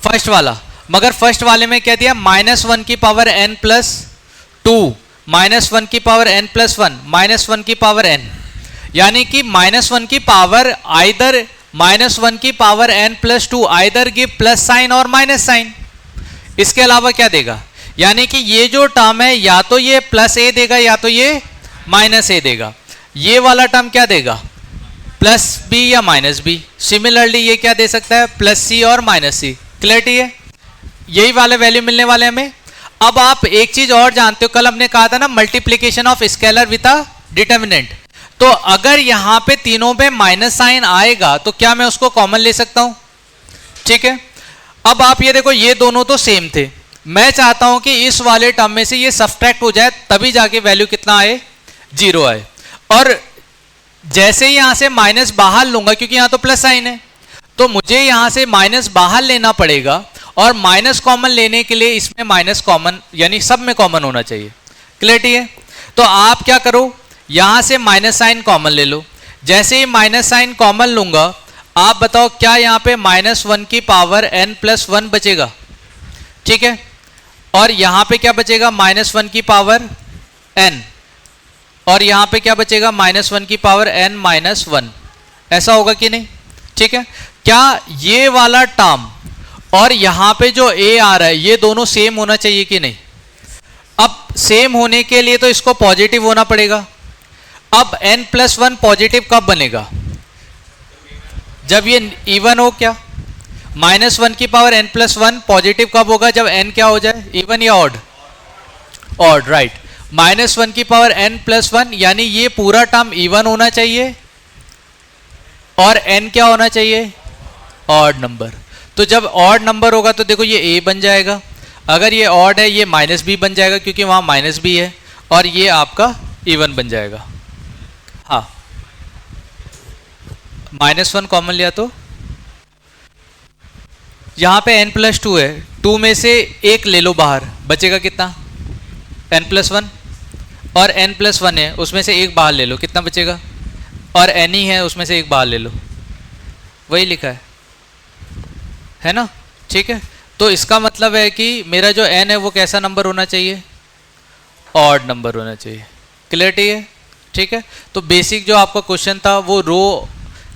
फर्स्ट वाला। मगर फर्स्ट वाले में क्या दिया? -1 की पावर n प्लस 2, -1 की पावर n प्लस 1, -1 की पावर n, यानी कि -1 की पावर आइदर -1 की power n plus 2 either give plus sign or minus sign. इसके अलावा क्या देगा? यानी कि ये जो टर्म है या तो ये प्लस a देगा या तो ये माइनस a देगा। ये वाला टर्म क्या देगा? प्लस b या माइनस b। सिमिलरली ये क्या दे सकता है? प्लस c और माइनस c। क्लियरिटी है? यही वाले वैल्यू मिलने वाले हमें। अब आप एक चीज और जानते हो, कल हमने कहा था ना multiplication of scalar with a determinant. तो अगर यहां पे तीनों पे माइनस साइन आएगा तो क्या मैं उसको कॉमन ले सकता हूं? ठीक है, अब आप ये देखो ये दोनों तो सेम थे, मैं चाहता हूं कि इस वाले टर्म में से ये सब्ट्रैक्ट हो जाए तभी जाके वैल्यू कितना आए? 0 आए। और जैसे ही यहां से माइनस बाहर लूंगा, क्योंकि यहां तो प्लस साइन है, तो मुझे यहां से माइनस बाहर लेना पड़ेगा और माइनस कॉमन लेने के लिए इसमें माइनस कॉमन, यानी सब में कॉमन होना चाहिए। क्लियरिटी है? तो आप क्या करो, यहां से माइनस साइन कॉमन ले लो। जैसे ही माइनस साइन कॉमन लूंगा, आप बताओ क्या यहां पे -1 की पावर n प्लस 1 बचेगा? ठीक है, और यहां पे क्या बचेगा? -1 की पावर n, और यहां पे क्या बचेगा? -1 की पावर n माइनस 1। ऐसा होगा कि नहीं? ठीक है, क्या ये वाला टर्म और यहां पे जो a आ रहा है ये दोनों सेम होना चाहिए कि नहीं? अब सेम होने के लिए तो इसको पॉजिटिव होना पड़ेगा। अब n प्लस 1 पॉजिटिव कब बनेगा? जब ये इवन हो। क्या -1 की पावर n प्लस 1 पॉजिटिव कब होगा? जब n क्या हो जाए? इवन या ऑड? Odd, right. -1 की पावर n प्लस 1, यानी ये पूरा टर्म इवन होना चाहिए और n क्या होना चाहिए? Odd number. तो जब ऑड नंबर होगा तो देखो ये a बन जाएगा, अगर ये ऑड है ये -b बन जाएगा क्योंकि वहां -b है, और ये आपका इवन बन जाएगा। हाँ, -1 कॉमन लिया तो यहां पे n प्लस 2 है, 2 में से एक ले लो बाहर, बचेगा कितना? n प्लस 1, और n प्लस 1 है उसमें से एक बाहर ले लो, कितना बचेगा? और n ही है उसमें से एक बाहर ले लो, वही लिखा है ना? ठीक है, तो इसका मतलब है कि मेरा जो n है वो कैसा नंबर होना चाहिए? ऑड नंबर होना चाहिए। क्लियरिटी है? ठीक है, तो बेसिक जो आपका क्वेश्चन था वो रो,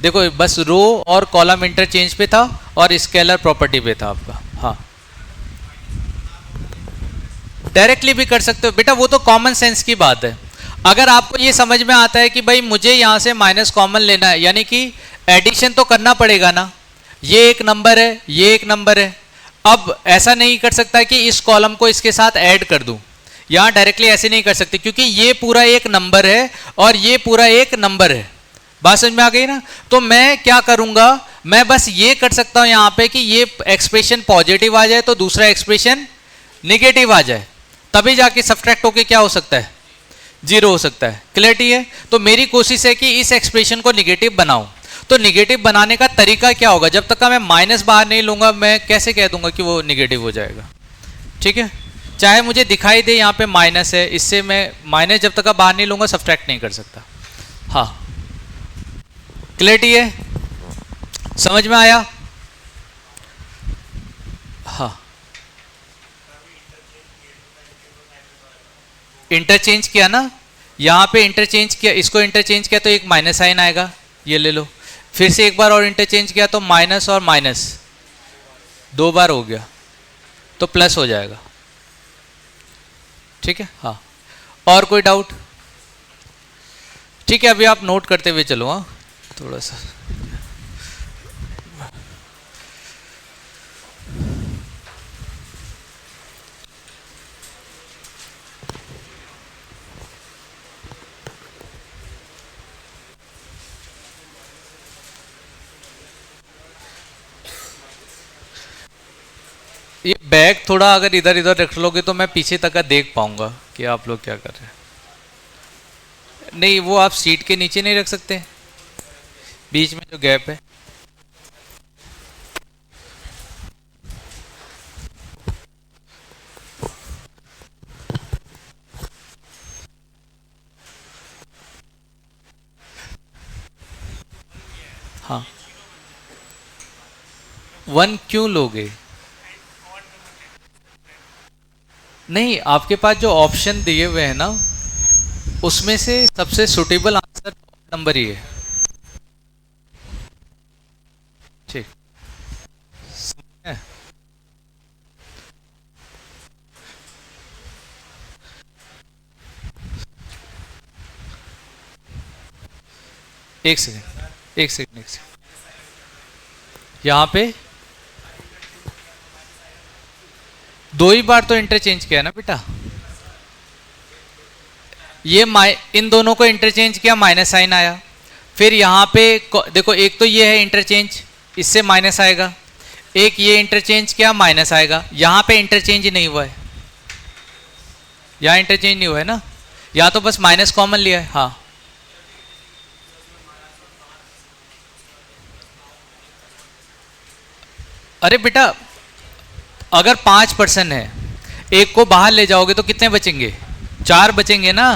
देखो बस रो और कॉलम इंटरचेंज पे था और स्केलर प्रॉपर्टी पे था आपका। हाँ, डायरेक्टली भी कर सकते हो बेटा, वो तो कॉमन सेंस की बात है। अगर आपको ये समझ में आता है कि भाई मुझे यहाँ से माइनस कॉमन लेना है, यानी कि एडिशन तो करना पड़ेगा ना, ये एक नंबर है ये एक नंबर है। अब ऐसा नहीं कर सकता कि इस कॉलम को इसके साथ ऐड कर दूं, यहाँ डायरेक्टली ऐसे नहीं कर सकते क्योंकि ये पूरा एक नंबर है और ये पूरा एक नंबर है। बात समझ में आ गई ना? तो मैं क्या करूंगा, मैं बस ये कर सकता हूं यहाँ पे कि ये एक्सप्रेशन पॉजिटिव आ जाए तो दूसरा एक्सप्रेशन नेगेटिव आ जाए, तभी जाके सब्ट्रैक्ट होके क्या हो सकता है? 0 हो सकता है। क्लियरिटी है? तो मेरी कोशिश है कि इस एक्सप्रेशन को निगेटिव बनाऊं। तो निगेटिव बनाने का तरीका क्या होगा? जब तक का मैं माइनस बाहर नहीं लूंगा मैं कैसे कह दूंगा कि वो निगेटिव हो जाएगा? ठीक है, चाहे मुझे दिखाई दे यहाँ पे माइनस है, इससे मैं माइनस जब तक का बाहर नहीं लूंगा सब्ट्रैक्ट नहीं कर सकता। हाँ, क्लियरिटी है? समझ में आया? हाँ, इंटरचेंज किया ना, यहाँ पे इंटरचेंज किया, इसको इंटरचेंज किया तो एक माइनस साइन आएगा, ये ले लो। फिर से एक बार और इंटरचेंज किया तो माइनस और माइनस, 2 बार हो गया तो प्लस हो जाएगा। ठीक है, हाँ। और कोई डाउट? ठीक है, अभी आप नोट करते हुए चलो। हाँ, थोड़ा सा ये बैग थोड़ा अगर इधर इधर रख लोगे तो मैं पीछे तक का देख पाऊंगा कि आप लोग क्या कर रहे हैं। नहीं, वो आप सीट के नीचे नहीं रख सकते, बीच में जो गैप है। हाँ, 1 क्यों लोगे? नहीं, आपके पास जो ऑप्शन दिए हुए हैं ना, उसमें से सबसे सुटेबल आंसर नंबर ही है। ठीक है। एक सेकेंड, एक सेकेंड, एक सेकेंड। यहाँ पे 2 ही बार तो इंटरचेंज किया ना बेटा। ये इन दोनों को इंटरचेंज किया, माइनस साइन आया। फिर यहाँ पे देखो, एक तो ये है इंटरचेंज, इससे माइनस आएगा। एक ये इंटरचेंज किया, माइनस आएगा। यहाँ पे इंटरचेंज नहीं हुआ है, यहाँ इंटरचेंज नहीं हुआ है ना, यहाँ तो बस माइनस कॉमन लिया है। हाँ, अरे बेटा, अगर 5% है, एक को बाहर ले जाओगे तो कितने बचेंगे? 4 बचेंगे ना।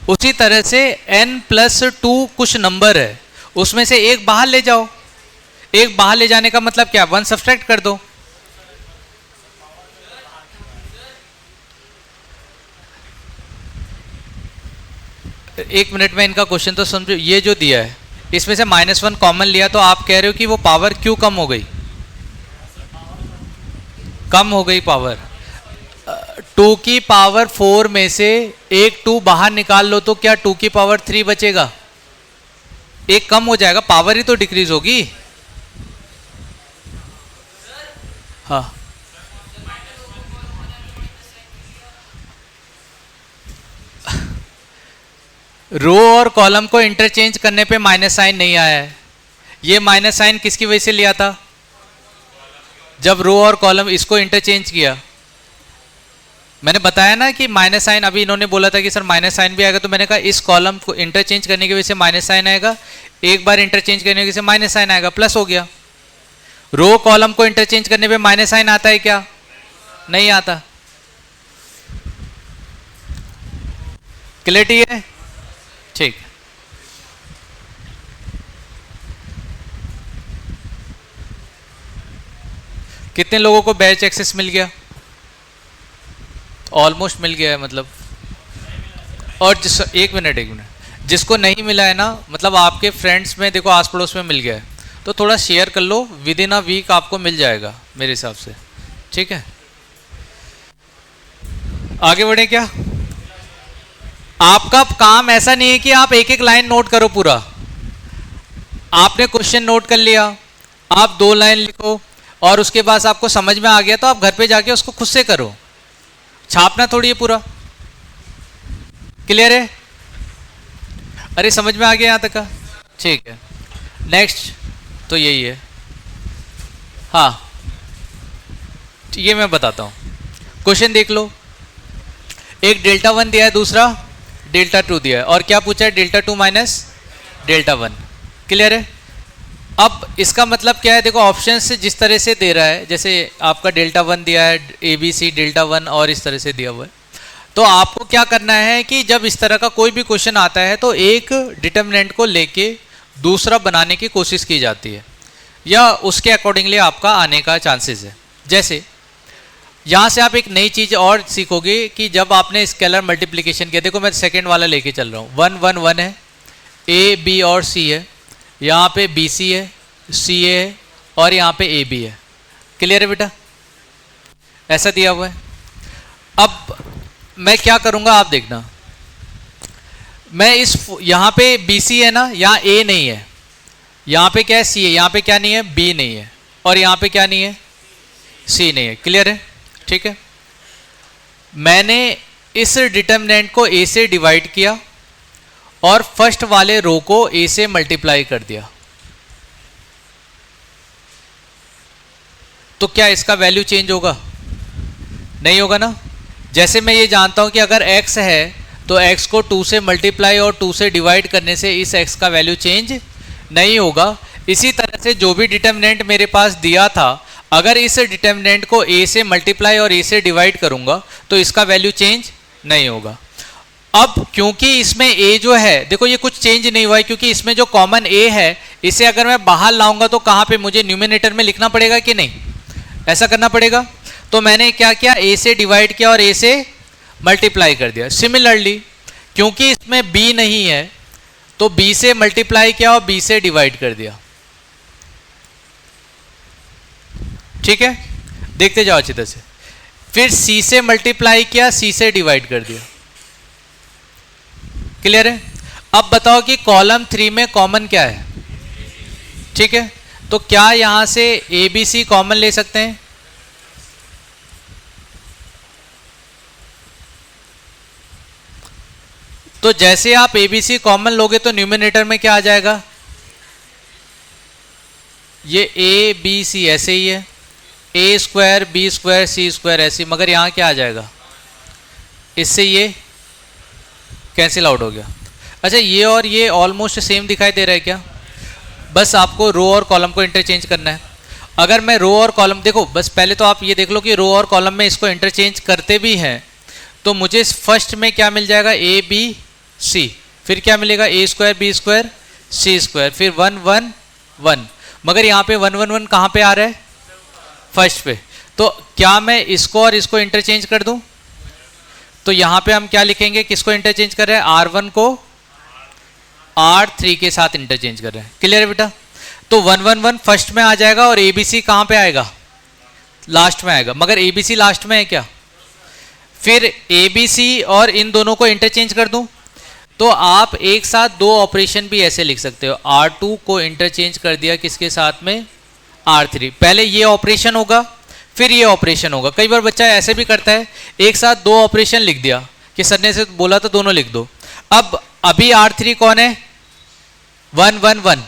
उसी तरह से n+2 कुछ नंबर है, उसमें से एक बाहर ले जाओ। एक बाहर ले जाने का मतलब क्या? 1 सब्सट्रैक्ट कर दो। एक मिनट में इनका क्वेश्चन तो समझो। ये जो दिया है, इसमें से -1 कॉमन लिया, तो आप कह रहे हो कि वो पावर क्यों कम हो गई? कम हो गई पावर। 2 की पावर 4 में से एक 2 बाहर निकाल लो तो क्या 2 की पावर 3 बचेगा? एक कम हो जाएगा, पावर ही तो डिक्रीज होगी। हाँ, रो और कॉलम को इंटरचेंज करने पे माइनस साइन नहीं आया है। ये माइनस साइन किसकी वजह से लिया था? जब रो और कॉलम इसको इंटरचेंज किया। मैंने बताया ना कि माइनस साइन, अभी इन्होंने बोला था कि सर माइनस साइन भी आएगा, तो मैंने कहा इस कॉलम को इंटरचेंज करने की वजह से माइनस साइन आएगा, एक बार इंटरचेंज करने की वजह से माइनस साइन आएगा, प्लस हो गया। रो कॉलम को इंटरचेंज करने पे माइनस साइन आता है क्या? नहीं आता। क्लियरिटी है? ठीक। कितने लोगों को बैच एक्सेस मिल गया? ऑलमोस्ट मिल गया है मतलब। और एक मिनट, जिसको नहीं मिला है ना, मतलब आपके फ्रेंड्स में देखो, आस पड़ोस में मिल गया है, तो थोड़ा शेयर कर लो, विद इन अ वीक आपको मिल जाएगा मेरे हिसाब से। ठीक है, आगे बढ़े क्या? आपका काम ऐसा नहीं है कि आप एक एक लाइन नोट करो पूरा। आपने क्वेश्चन नोट कर लिया, आप 2 लाइन लिखो, और उसके बाद आपको समझ में आ गया तो आप घर पे जाके उसको खुद से करो, छापना थोड़ी है पूरा। क्लियर है? अरे समझ में आ गया यहाँ तक का? ठीक है, नेक्स्ट तो यही है। हाँ, ये मैं बताता हूँ। क्वेश्चन देख लो, एक Δ1 दिया है, दूसरा Δ2 दिया है, और क्या पूछा है? Δ2 माइनस Δ1। क्लियर है? अब इसका मतलब क्या है? देखो, ऑप्शन से जिस तरह से दे रहा है, जैसे आपका Δ1 दिया है, ABC Δ1 और इस तरह से दिया हुआ है, तो आपको क्या करना है कि जब इस तरह का कोई भी क्वेश्चन आता है तो एक डिटर्मिनेंट को लेके दूसरा बनाने की कोशिश की जाती है, या उसके अकॉर्डिंगली आपका आने का चांसेस है। जैसे यहाँ से आप एक नई चीज़ और सीखोगे कि जब आपने स्केलर मल्टीप्लिकेशन किया, देखो मैं सेकेंड वाला लेके चल रहा हूँ, 1 1 1 है, A B और C है, यहाँ पे BC है, CA है, और यहाँ पे AB है। क्लियर है बेटा? ऐसा दिया हुआ है। अब मैं क्या करूंगा आप देखना, मैं इस यहां पे BC है ना, यहां A नहीं है, यहां पे क्या है C है, यहां पे क्या नहीं है B नहीं है, और यहां पे क्या नहीं है C नहीं है। क्लियर है? ठीक है, मैंने इस डिटर्मिनेंट को A से डिवाइड किया और फर्स्ट वाले रो को A से मल्टीप्लाई कर दिया, तो क्या इसका वैल्यू चेंज होगा? नहीं होगा ना। जैसे मैं ये जानता हूं कि अगर x है तो x को 2 से मल्टीप्लाई और 2 से डिवाइड करने से इस x का वैल्यू चेंज नहीं होगा। इसी तरह से जो भी डिटर्मिनेंट मेरे पास दिया था, अगर इस डिटर्मिनेंट को a से मल्टीप्लाई और a से डिवाइड करूंगा तो इसका वैल्यू चेंज नहीं होगा। अब क्योंकि इसमें a जो है, देखो ये कुछ चेंज नहीं हुआ है, क्योंकि इसमें जो कॉमन a है इसे अगर मैं बाहर लाऊंगा तो कहां पे मुझे न्यूमिनेटर में लिखना पड़ेगा कि नहीं, ऐसा करना पड़ेगा। तो मैंने क्या किया, a से डिवाइड किया और a से मल्टीप्लाई कर दिया। सिमिलरली क्योंकि इसमें b नहीं है तो b से मल्टीप्लाई किया और b से डिवाइड कर दिया। ठीक है, देखते जाओ अच्छी तरह से। फिर c से मल्टीप्लाई किया, c से डिवाइड कर दिया। क्लियर है? अब बताओ कि कॉलम 3 में कॉमन क्या है? ठीक है, तो क्या यहां से ABC कॉमन ले सकते हैं? तो जैसे आप ABC कॉमन लोगे तो न्यूमिनेटर में क्या आ जाएगा? ये ABC ऐसे ही है, A square B square C square ऐसे, मगर यहां क्या आ जाएगा? इससे ये कैंसिल आउट हो गया। अच्छा, ये और ये ऑलमोस्ट सेम दिखाई दे रहा है क्या? बस आपको रो और कॉलम को इंटरचेंज करना है। अगर मैं रो और कॉलम, देखो बस पहले तो आप ये देख लो कि रो और कॉलम में इसको इंटरचेंज करते भी हैं तो मुझे फर्स्ट में क्या मिल जाएगा? ABC, फिर क्या मिलेगा? A square B square C square, फिर 1 1 1, मगर यहाँ पे 1 1 1 कहाँ पे आ रहा है? फर्स्ट पे। तो क्या मैं इसको और इसको इंटरचेंज कर दूं? तो यहाँ पे हम क्या लिखेंगे, किसको इंटरचेंज कर रहे हैं? R1 को R3 के साथ इंटरचेंज कर रहे हैं। क्लियर है बेटा? तो 1 1 1 फर्स्ट में आ जाएगा और ABC कहाँ पे आएगा? लास्ट में आएगा, मगर ABC लास्ट में है क्या? फिर ABC और इन दोनों को इंटरचेंज कर दूं तो आप एक साथ दो ऑपरेशन भी ऐसे लिख सकते हो। R2 को इंटरचेंज कर दिया किसके साथ में? R3। पहले ये ऑपरेशन होगा फिर ये ऑपरेशन होगा। कई बार बच्चा ऐसे भी करता है, एक साथ दो ऑपरेशन लिख दिया कि सर ने से बोला तो दोनों लिख दो। अब अभी R3 कौन है? 1 1 1,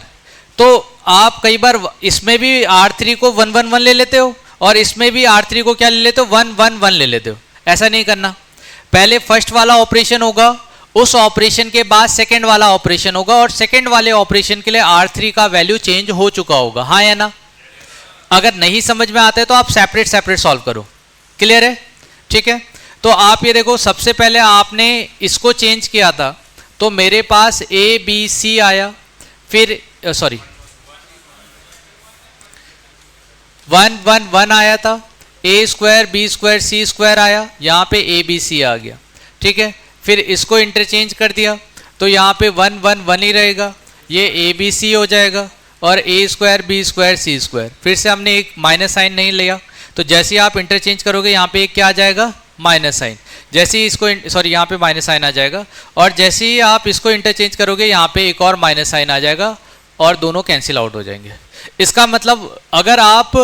तो आप कई बार इसमें भी R3 को 1 1 1 ले लेते हो और इसमें भी R3 को क्या ले लेते हो? 1 1 1 ले लेते हो। ऐसा नहीं करना, पहले फर्स्ट वाला ऑपरेशन होगा, उस ऑपरेशन के बाद सेकंड वाला ऑपरेशन होगा और सेकंड वाले ऑपरेशन के लिए R3 का वैल्यू चेंज हो चुका होगा। हाँ या ना? अगर नहीं समझ में आता है तो आप सेपरेट सेपरेट सॉल्व करो। क्लियर है? ठीक है, तो आप ये देखो, सबसे पहले आपने इसको चेंज किया था तो मेरे पास ABC आया, फिर सॉरी 1 1 1 आया था, A square B square C square आया, यहाँ पे ABC आ गया। ठीक है, फिर इसको इंटरचेंज कर दिया तो यहाँ पे 1 1 1 ही रहेगा, ये ABC हो जाएगा और A square B square C square. फिर से हमने एक माइनस साइन नहीं लिया, तो जैसे ही आप इंटरचेंज करोगे यहाँ पे एक क्या आ जाएगा? Minus sign. जैसे ही इसको सॉरी यहाँ पे माइनस साइन आ जाएगा और जैसे ही आप इसको इंटरचेंज करोगे यहाँ पे एक और माइनस साइन आ जाएगा और दोनों कैंसिल आउट हो जाएंगे। इसका मतलब अगर आप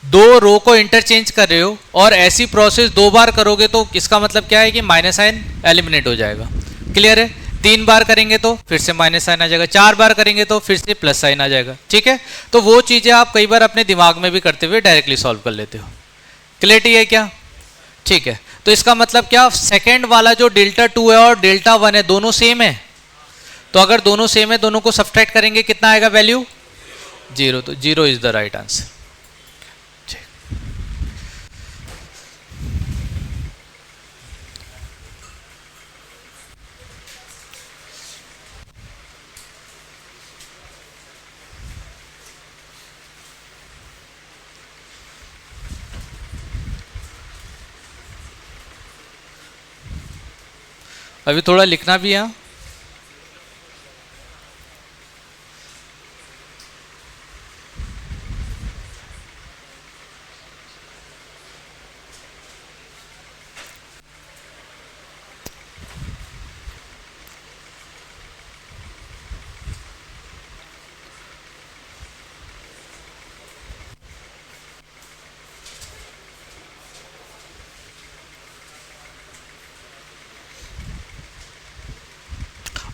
दो रो को इंटरचेंज कर रहे हो और ऐसी प्रोसेस दो बार करोगे तो इसका मतलब क्या है कि माइनस साइन एलिमिनेट हो जाएगा। क्लियर है? 3 बार करेंगे तो फिर से माइनस साइन आ जाएगा, 4 बार करेंगे तो फिर से प्लस साइन आ जाएगा। ठीक है, तो वो चीजें आप कई बार अपने दिमाग में भी करते हुए डायरेक्टली सॉल्व कर लेते हो। क्लियरिटी है क्या? ठीक है, तो इसका मतलब क्या, सेकेंड वाला जो डेल्टा 2 है और डेल्टा 1 है दोनों सेम है, तो अगर दोनों सेम है दोनों को सब्ट्रैक्ट करेंगे कितना आएगा वैल्यू? 0, तो 0 इज द राइट आंसर। अभी थोड़ा लिखना भी है।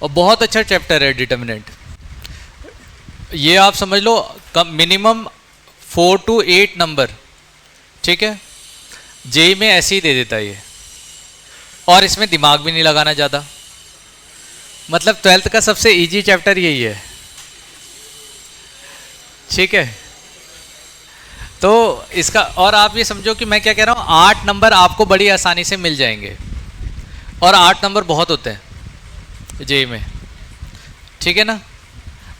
और बहुत अच्छा चैप्टर है डिटर्मिनेंट। ये आप समझ लो मिनिमम 4 to 8 नंबर, ठीक है, जेई में ऐसे ही दे देता है ये, और इसमें दिमाग भी नहीं लगाना ज़्यादा। मतलब 12th का सबसे इजी चैप्टर यही है, ठीक है। तो इसका और आप ये समझो कि मैं क्या कह रहा हूँ, 8 नंबर आपको बड़ी आसानी से मिल जाएंगे, और 8 नंबर बहुत होते हैं जेई में, ठीक है ना।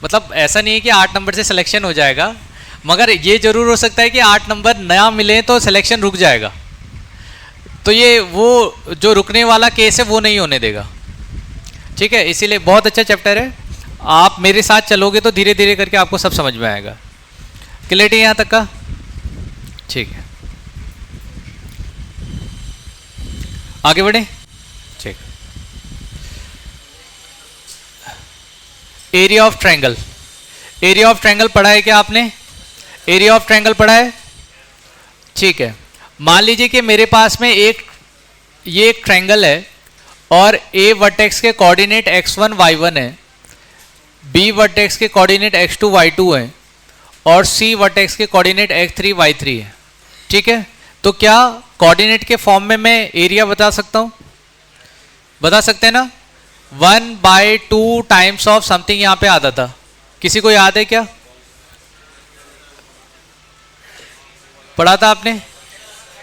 मतलब ऐसा नहीं है कि 8 नंबर से सिलेक्शन हो जाएगा, मगर ये जरूर हो सकता है कि 8 नंबर नया मिले तो सिलेक्शन रुक जाएगा। तो ये वो जो रुकने वाला केस है वो नहीं होने देगा, ठीक है। इसीलिए बहुत अच्छा चैप्टर है, आप मेरे साथ चलोगे तो धीरे धीरे करके आपको सब समझ में आएगा। क्लियरिटी यहाँ तक का, ठीक है। आगे बढ़े, ठीक। Area of triangle, area of triangle पढ़ा है क्या आपने? एरिया ऑफ ट्रायंगल पढ़ा है, ठीक है। मान लीजिए कि मेरे पास में ये एक ट्रायंगल है, और ए वर्टेक्स के कोऑर्डिनेट x1 y1 है, बी वर्टेक्स के कोऑर्डिनेट x2 y2 है, और सी वर्टेक्स के कोऑर्डिनेट x3 y3 है, ठीक है। तो क्या कोऑर्डिनेट के फॉर्म में मैं एरिया बता सकता हूं? बता सकते हैं ना। 1/2 टाइम्स ऑफ समथिंग यहां पे आता था, किसी को याद है क्या? पढ़ा था आपने?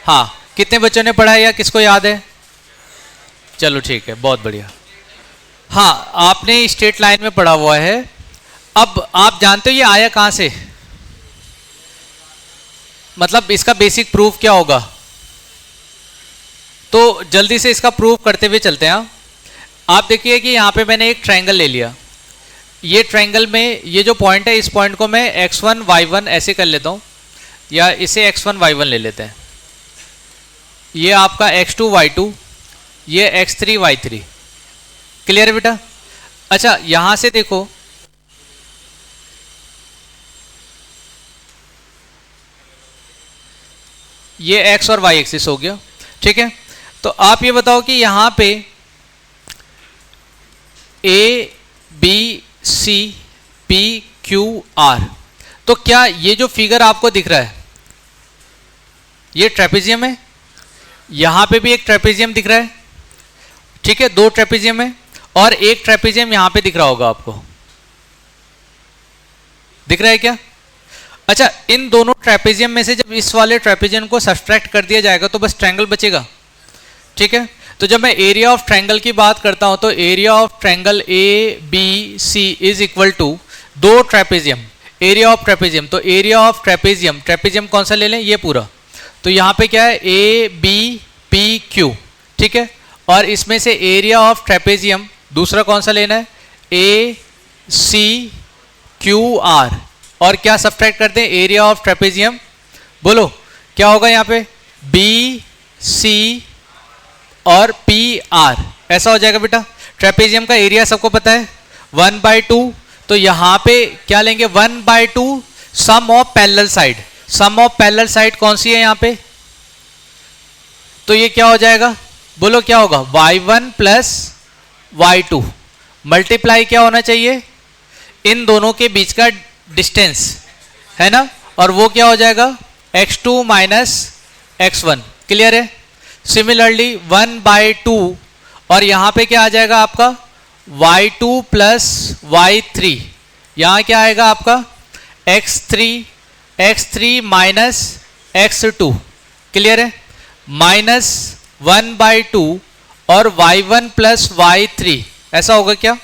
हाँ, कितने बच्चों ने पढ़ा है या किसको याद है? चलो ठीक है, बहुत बढ़िया। हाँ, आपने स्ट्रेट लाइन में पढ़ा हुआ है। अब आप जानते हो ये आया कहां से, मतलब इसका बेसिक प्रूफ क्या होगा? तो जल्दी से इसका प्रूफ करते हुए चलते हैं। आप देखिए कि यहाँ पे मैंने एक ट्रायंगल ले लिया, ये ट्रायंगल में ये जो पॉइंट है, इस पॉइंट को मैं x1 y1 ऐसे कर लेता हूँ, या इसे x1 y1 ले लेते हैं। ये आपका x2 y2, ये x3 y3। क्लियर है बेटा? अच्छा, यहां से देखो, ये x और y एक्सिस हो गया, ठीक है। तो आप ये बताओ कि यहां पे a b c p q r, तो क्या ये जो फिगर आपको दिख रहा है ये ट्रेपेजियम है? यहां पे भी एक ट्रेपेजियम दिख रहा है, ठीक है, 2 ट्रेपेजियम है, और एक ट्रेपेजियम यहां पे दिख रहा होगा आपको, दिख रहा है क्या? अच्छा, इन दोनों ट्रेपेजियम में से जब इस वाले ट्रेपेजियम को सब्ट्रैक्ट कर दिया जाएगा तो बस ट्रायंगल बचेगा, ठीक है। तो जब मैं एरिया ऑफ ट्रायंगल की बात करता हूं तो area of triangle A B C is equal to 2 trapezium, area of trapezium. तो एरिया ऑफ ट्रेपेजियम, ट्रेपेजियम कौन सा ले लें? ये पूरा। तो यहां पे क्या है? ए बी पी क्यू, ठीक है। और इसमें से एरिया ऑफ ट्रेपेजियम दूसरा कौन सा लेना है? ए सी क्यू आर। और क्या सब्ट्रैक्ट करते हैं? एरिया ऑफ ट्रेपेजियम, बोलो क्या होगा यहाँ पे? बी सी और पी आर, ऐसा हो जाएगा बेटा। ट्रेपेजियम का एरिया सबको पता है 1/2, तो यहां पे क्या लेंगे? 1/2 sum of parallel side. Sum of parallel side कौन सी है यहां पे? तो ये क्या हो जाएगा? बोलो क्या होगा? y1 प्लस y2 मल्टीप्लाई क्या होना चाहिए? इन दोनों के बीच का डिस्टेंस, है ना, और वो क्या हो जाएगा? x2 minus x1। क्लियर है? सिमिलरली 1/2, और यहां पे क्या आ जाएगा आपका? y2 plus y3। यहां क्या आएगा आपका? x3 minus x2। क्लियर है? माइनस 1/2 और y1 प्लस y3, ऐसा होगा क्या?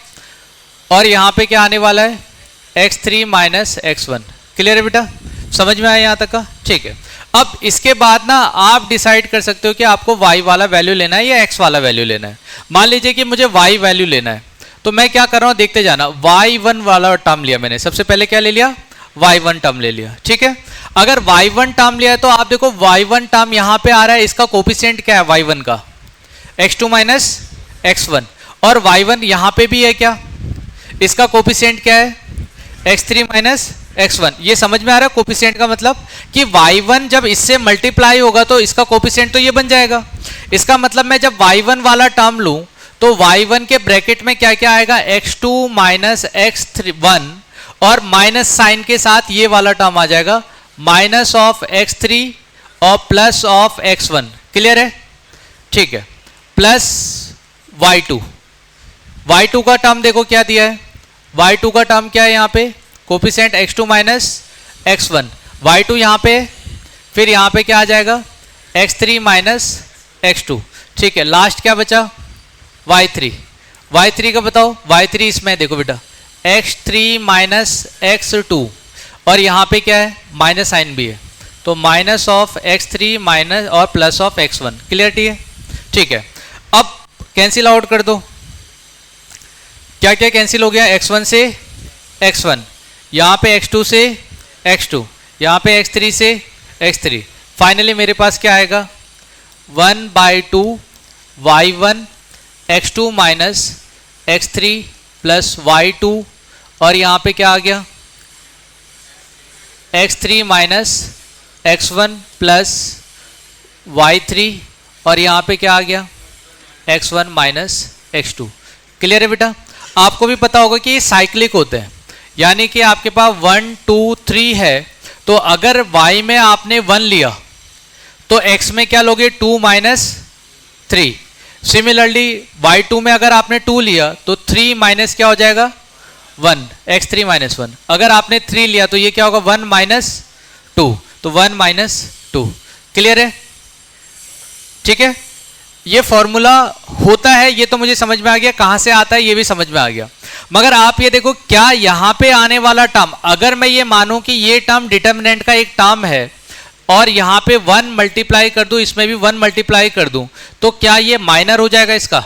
और यहां पे क्या आने वाला है? x3 minus x1। क्लियर है बेटा? समझ में आया यहां तक का? ठीक है। अब इसके बाद ना आप डिसाइड कर सकते हो कि आपको y वाला वैल्यू लेना है या x वाला वैल्यू लेना है। मान लीजिए कि मुझे y वैल्यू लेना है, तो मैं क्या कर रहा हूं देखते जाना। y1 वाला टर्म लिया मैंने, सबसे पहले क्या ले लिया? y1 टर्म ले लिया, ठीक है। अगर y1 टर्म लिया है तो आप देखो y1 टर्म यहां पे आ रहा है, इसका कोफिशिएंट क्या है y1 का? x2 minus x1। और y1 यहां पे भी है क्या? इसका कोफिशिएंट क्या है? x3 minus x1। ये समझ में आ रहा है कोफिशिएंट का मतलब? कि y1 जब इससे मल्टीप्लाई होगा तो इसका कोफिशिएंट तो ये बन जाएगा। इसका मतलब मैं जब y1 वाला टर्म लूं तो y1 के ब्रैकेट में क्या क्या आएगा, x2 माइनस x1 और माइनस साइन के साथ ये वाला टर्म आ जाएगा माइनस ऑफ x3 और प्लस ऑफ x1। क्लियर है? ठीक है, प्लस y2 का टर्म देखो क्या दिया है, y2 का टर्म क्या है यहाँ पे, coefficient x2 minus x1, y2 यहाँ पे, फिर यहाँ पे क्या आ जाएगा x3 माइनस x2। ठीक है, लास्ट क्या बचा y3 का बताओ, y3 इसमें देखो बेटा x3 माइनस x2 और यहाँ पे क्या है माइनस साइन भी है, तो माइनस ऑफ x3 माइनस और प्लस ऑफ x1। क्लियरिटी है? ठीक है, अब कैंसिल आउट कर दो, क्या क्या कैंसिल हो गया, x1 से x1, यहाँ पे x2 से x2, यहाँ पे x3 से x3, फाइनली मेरे पास क्या आएगा 1/2 y1 x2 minus x3 plus y2 और यहाँ पे क्या आ गया x3 minus x1 plus y3 और यहाँ पे क्या आ गया x1 माइनस x2। क्लियर है बेटा? आपको भी पता होगा कि ये साइक्लिक होते हैं, यानी कि आपके पास 1 2 3 है, तो अगर y में आपने 1 लिया तो x में क्या लोगे 2 माइनस 3। सिमिलरली y2 में अगर आपने 2 लिया तो 3 माइनस क्या हो जाएगा 1, x3 माइनस 1। अगर आपने 3 लिया तो ये क्या होगा 1 माइनस 2, तो 1 माइनस 2। क्लियर है? ठीक है, ये फॉर्मूला होता है, ये तो मुझे समझ में आ गया, कहां से आता है ये भी समझ में आ गया। मगर आप ये देखो, क्या यहां पे आने वाला टर्म, अगर मैं ये मानूं कि ये टर्म डिटर्मिनेंट का एक टर्म है और यहाँ पे 1 मल्टीप्लाई कर दूं, इसमें भी 1 मल्टीप्लाई कर दूं, तो क्या ये माइनर हो जाएगा इसका?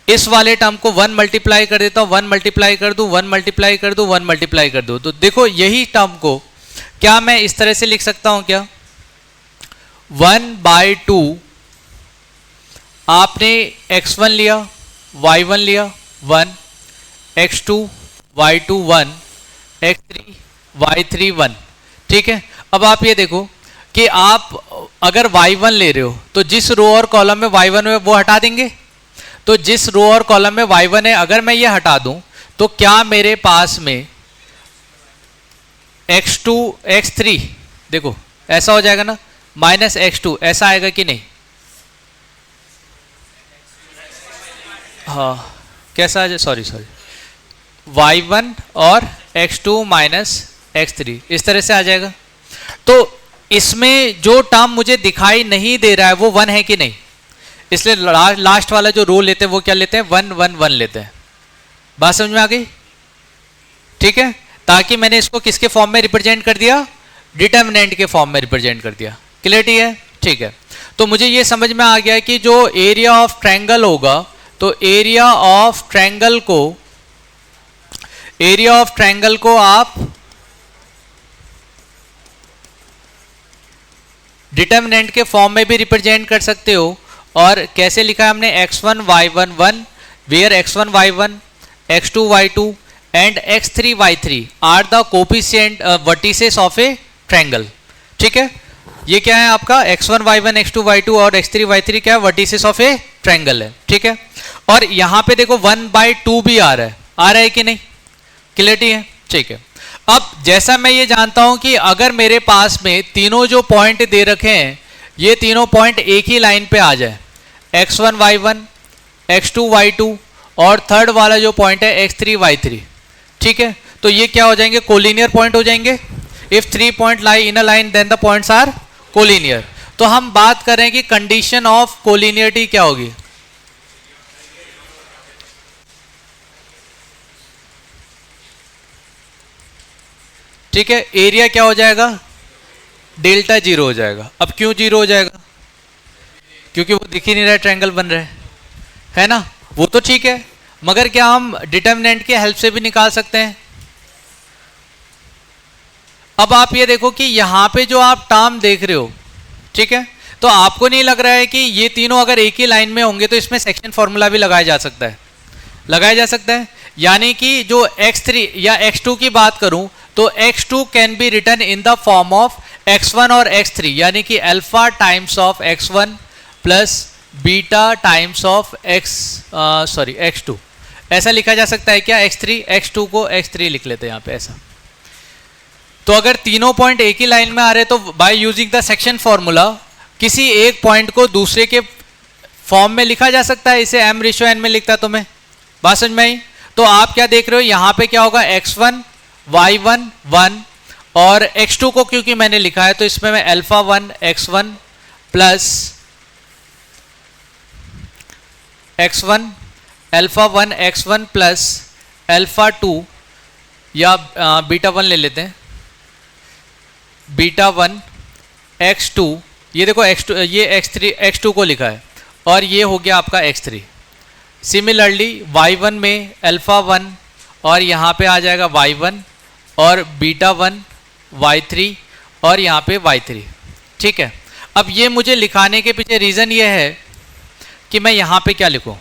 इस वाले टर्म को 1 मल्टीप्लाई कर देता हूं, 1 मल्टीप्लाई कर दूं, 1 मल्टीप्लाई कर दूं, 1 मल्टीप्लाई कर दूं, तो देखो यही टर्म को क्या मैं इस तरह से लिख सकता हूं क्या, 1/2 आपने x1 लिया, y1 लिया 1, x2 y2 1, x3 y3 1। ठीक है, अब आप ये देखो कि आप अगर y1 ले रहे हो तो जिस रो और कॉलम में y1 है वो हटा देंगे, तो जिस रो और कॉलम में y1 है अगर मैं ये हटा दूं तो क्या मेरे पास में x2 x3 देखो ऐसा हो जाएगा ना, माइनस x2 ऐसा आएगा कि नहीं? हाँ, कैसा है, सॉरी y1 और x2 माइनस x3 इस तरह से आ जाएगा। तो इसमें जो टर्म मुझे दिखाई नहीं दे रहा है वो 1 है कि नहीं, इसलिए लास्ट वाला जो रो लेते हैं वो क्या लेते हैं 1 1 1 लेते हैं। बात समझ में आ गई? ठीक है, ताकि मैंने इसको किसके फॉर्म में रिप्रेजेंट कर दिया, डिटर्मिनेंट के फॉर्म में रिप्रेजेंट कर दिया। क्लियरिटी है? ठीक है, तो मुझे ये समझ में आ गया कि जो एरिया ऑफ ट्रायंगल होगा, तो एरिया ऑफ ट्रायंगल को आप डिटर्मिनेंट के फॉर्म में भी रिप्रेजेंट कर सकते हो। और कैसे लिखा है हमने, x1 y1 1 where x1 y1 x2 y2 and x3 y3 are the coefficient vertices of a triangle. ठीक है, ये क्या है आपका x1 y1 x2 y2 और x3 y3 क्या है, वर्टिसेस ऑफ ए ट्रायंगल है। ठीक है, और यहां पे देखो 1/2 भी आ रहा है कि नहीं? क्लियरिटी है? ठीक है, अब जैसा मैं ये जानता हूं कि अगर मेरे पास में तीनों जो पॉइंट दे रखे हैं ये तीनों पॉइंट एक ही लाइन पे आ जाए, x1 y1 x2 y2 और थर्ड वाला जो पॉइंट है x3 y3। ठीक है, तो ये क्या हो जाएंगे, कोलिनियर पॉइंट हो जाएंगे। If 3 point lie in a line then the points are collinear. तो हम बात कर रहे हैं कि कंडीशन ऑफ कोलिनियरिटी क्या होगी, ठीक है, एरिया क्या हो जाएगा, डेल्टा 0 हो जाएगा। अब क्यों 0 हो जाएगा, क्योंकि वो दिख ही नहीं रहा है, ट्रायंगल बन रहा है ना, वो तो ठीक है, मगर क्या हम डिटर्मिनेंट के हेल्प से भी निकाल सकते हैं? अब आप ये देखो कि यहां पे जो आप टर्म देख रहे हो, ठीक है, तो आपको नहीं लग रहा है कि ये तीनों अगर एक ही लाइन में होंगे तो इसमें सेक्शन फॉर्मूला भी लगाया जा सकता है, यानी कि जो x3 या x2 की बात करूं तो x2 can be written in the form of x1 और x3, यानी कि alpha times of x1 plus beta times of x2 ऐसा लिखा जा सकता है क्या? x3 x2 को x3 लिख लेते हैं यहाँ पे ऐसा। तो अगर तीनों पॉइंट एक ही लाइन में आ रहे तो by using the section formula किसी एक पॉइंट को दूसरे के फॉर्म में लिखा जा सकता है। इसे m/n में लिखता तो मैं, बात समझ में आई? तो आप क्या देख रहे हो यहाँ पे क्या होगा? x1 y1 1 और x2 को क्योंकि मैंने लिखा है तो इसमें मैं α1 x1 plus x1 α1 x1 plus α2 या β1 ले लेते हैं, β1 x2, ये देखो x2 ये x3 x2 को लिखा है और ये हो गया आपका x3। सिमिलरली y1 में α1 और यहाँ पे आ जाएगा y1 और β1 y3 और यहाँ पे y3, ठीक है। अब ये मुझे लिखाने के पीछे रीज़न ये है कि मैं यहाँ पे क्या लिखूँ,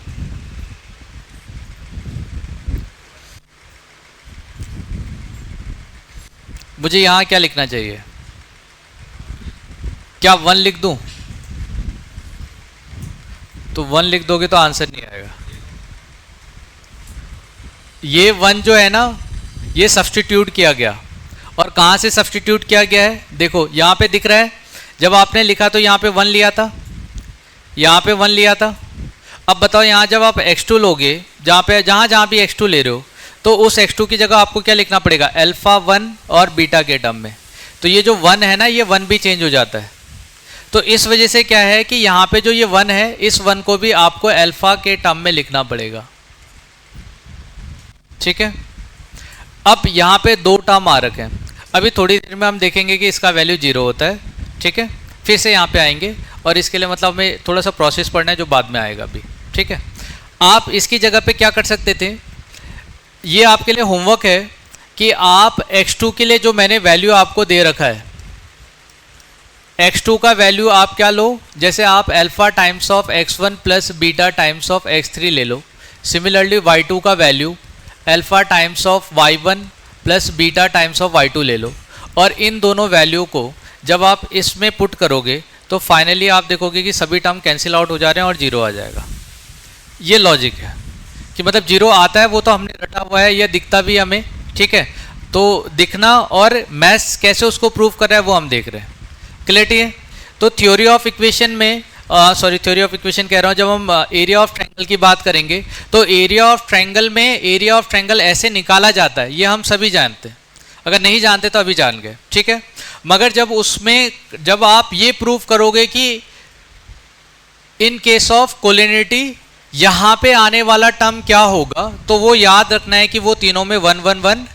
मुझे यहाँ क्या लिखना चाहिए? क्या 1 लिख दूँ? तो 1 लिख दोगे तो आंसर नहीं आएगा। ये 1 जो है ना ये सब्स्टिट्यूट किया गया, और कहाँ से सब्स्टिट्यूट किया गया है? देखो यहाँ पे दिख रहा है, जब आपने लिखा तो यहाँ पे 1 लिया था, यहाँ पे 1 लिया था। अब बताओ यहाँ जब आप x2 लोगे, जहाँ भी x2 ले रहे हो तो उस x2 की जगह आपको क्या लिखना पड़ेगा? α1 और बीटा के टर्म में। तो ये जो 1 है ना ये 1 भी चेंज हो जाता है। तो इस वजह से क्या है कि यहाँ पे जो ये 1 है इस 1 को भी आपको अल्फा के टर्म में लिखना पड़ेगा, ठीक है। अब यहाँ पे 2 टर्म आ रखे हैं, अभी थोड़ी देर में हम देखेंगे कि इसका वैल्यू 0 होता है, ठीक है। फिर से यहाँ पे आएंगे और इसके लिए मतलब हमें थोड़ा सा प्रोसेस पढ़ना है जो बाद में आएगा अभी, ठीक है। आप इसकी जगह पे क्या कर सकते थे, ये आपके लिए होमवर्क है कि आप x2 के लिए जो मैंने वैल्यू आपको दे रखा है, x2 का वैल्यू आप क्या लो, जैसे आप alpha times of x1 plus beta times of x3 ले लो। सिमिलरली y2 का value alpha times of y1 plus beta times of y2 ले लो, और इन दोनों वैल्यू को जब आप इसमें पुट करोगे तो फाइनली आप देखोगे कि सभी टर्म कैंसिल आउट हो जा रहे हैं और 0 आ जाएगा। ये लॉजिक है कि मतलब 0 आता है, वो तो हमने रटा हुआ है, ये दिखता भी हमें, ठीक है। तो दिखना और मैथ्स कैसे उसको प्रूव कर रहा है वो हम देख रहे हैं। क्लियरिटी है? तो थ्योरी ऑफ इक्वेशन में थ्योरी ऑफ इक्वेशन कह रहा हूँ, जब हम एरिया ऑफ ट्रायंगल की बात करेंगे तो एरिया ऑफ ट्रायंगल में एरिया ऑफ ट्रायंगल ऐसे निकाला जाता है, ये हम सभी जानते हैं, अगर नहीं जानते तो अभी जान गए, ठीक है। मगर जब आप ये प्रूव करोगे कि इन केस ऑफ कोलिनिटी यहाँ पे आने वाला टर्म क्या होगा, तो वो याद रखना है कि वो तीनों में 1 1 1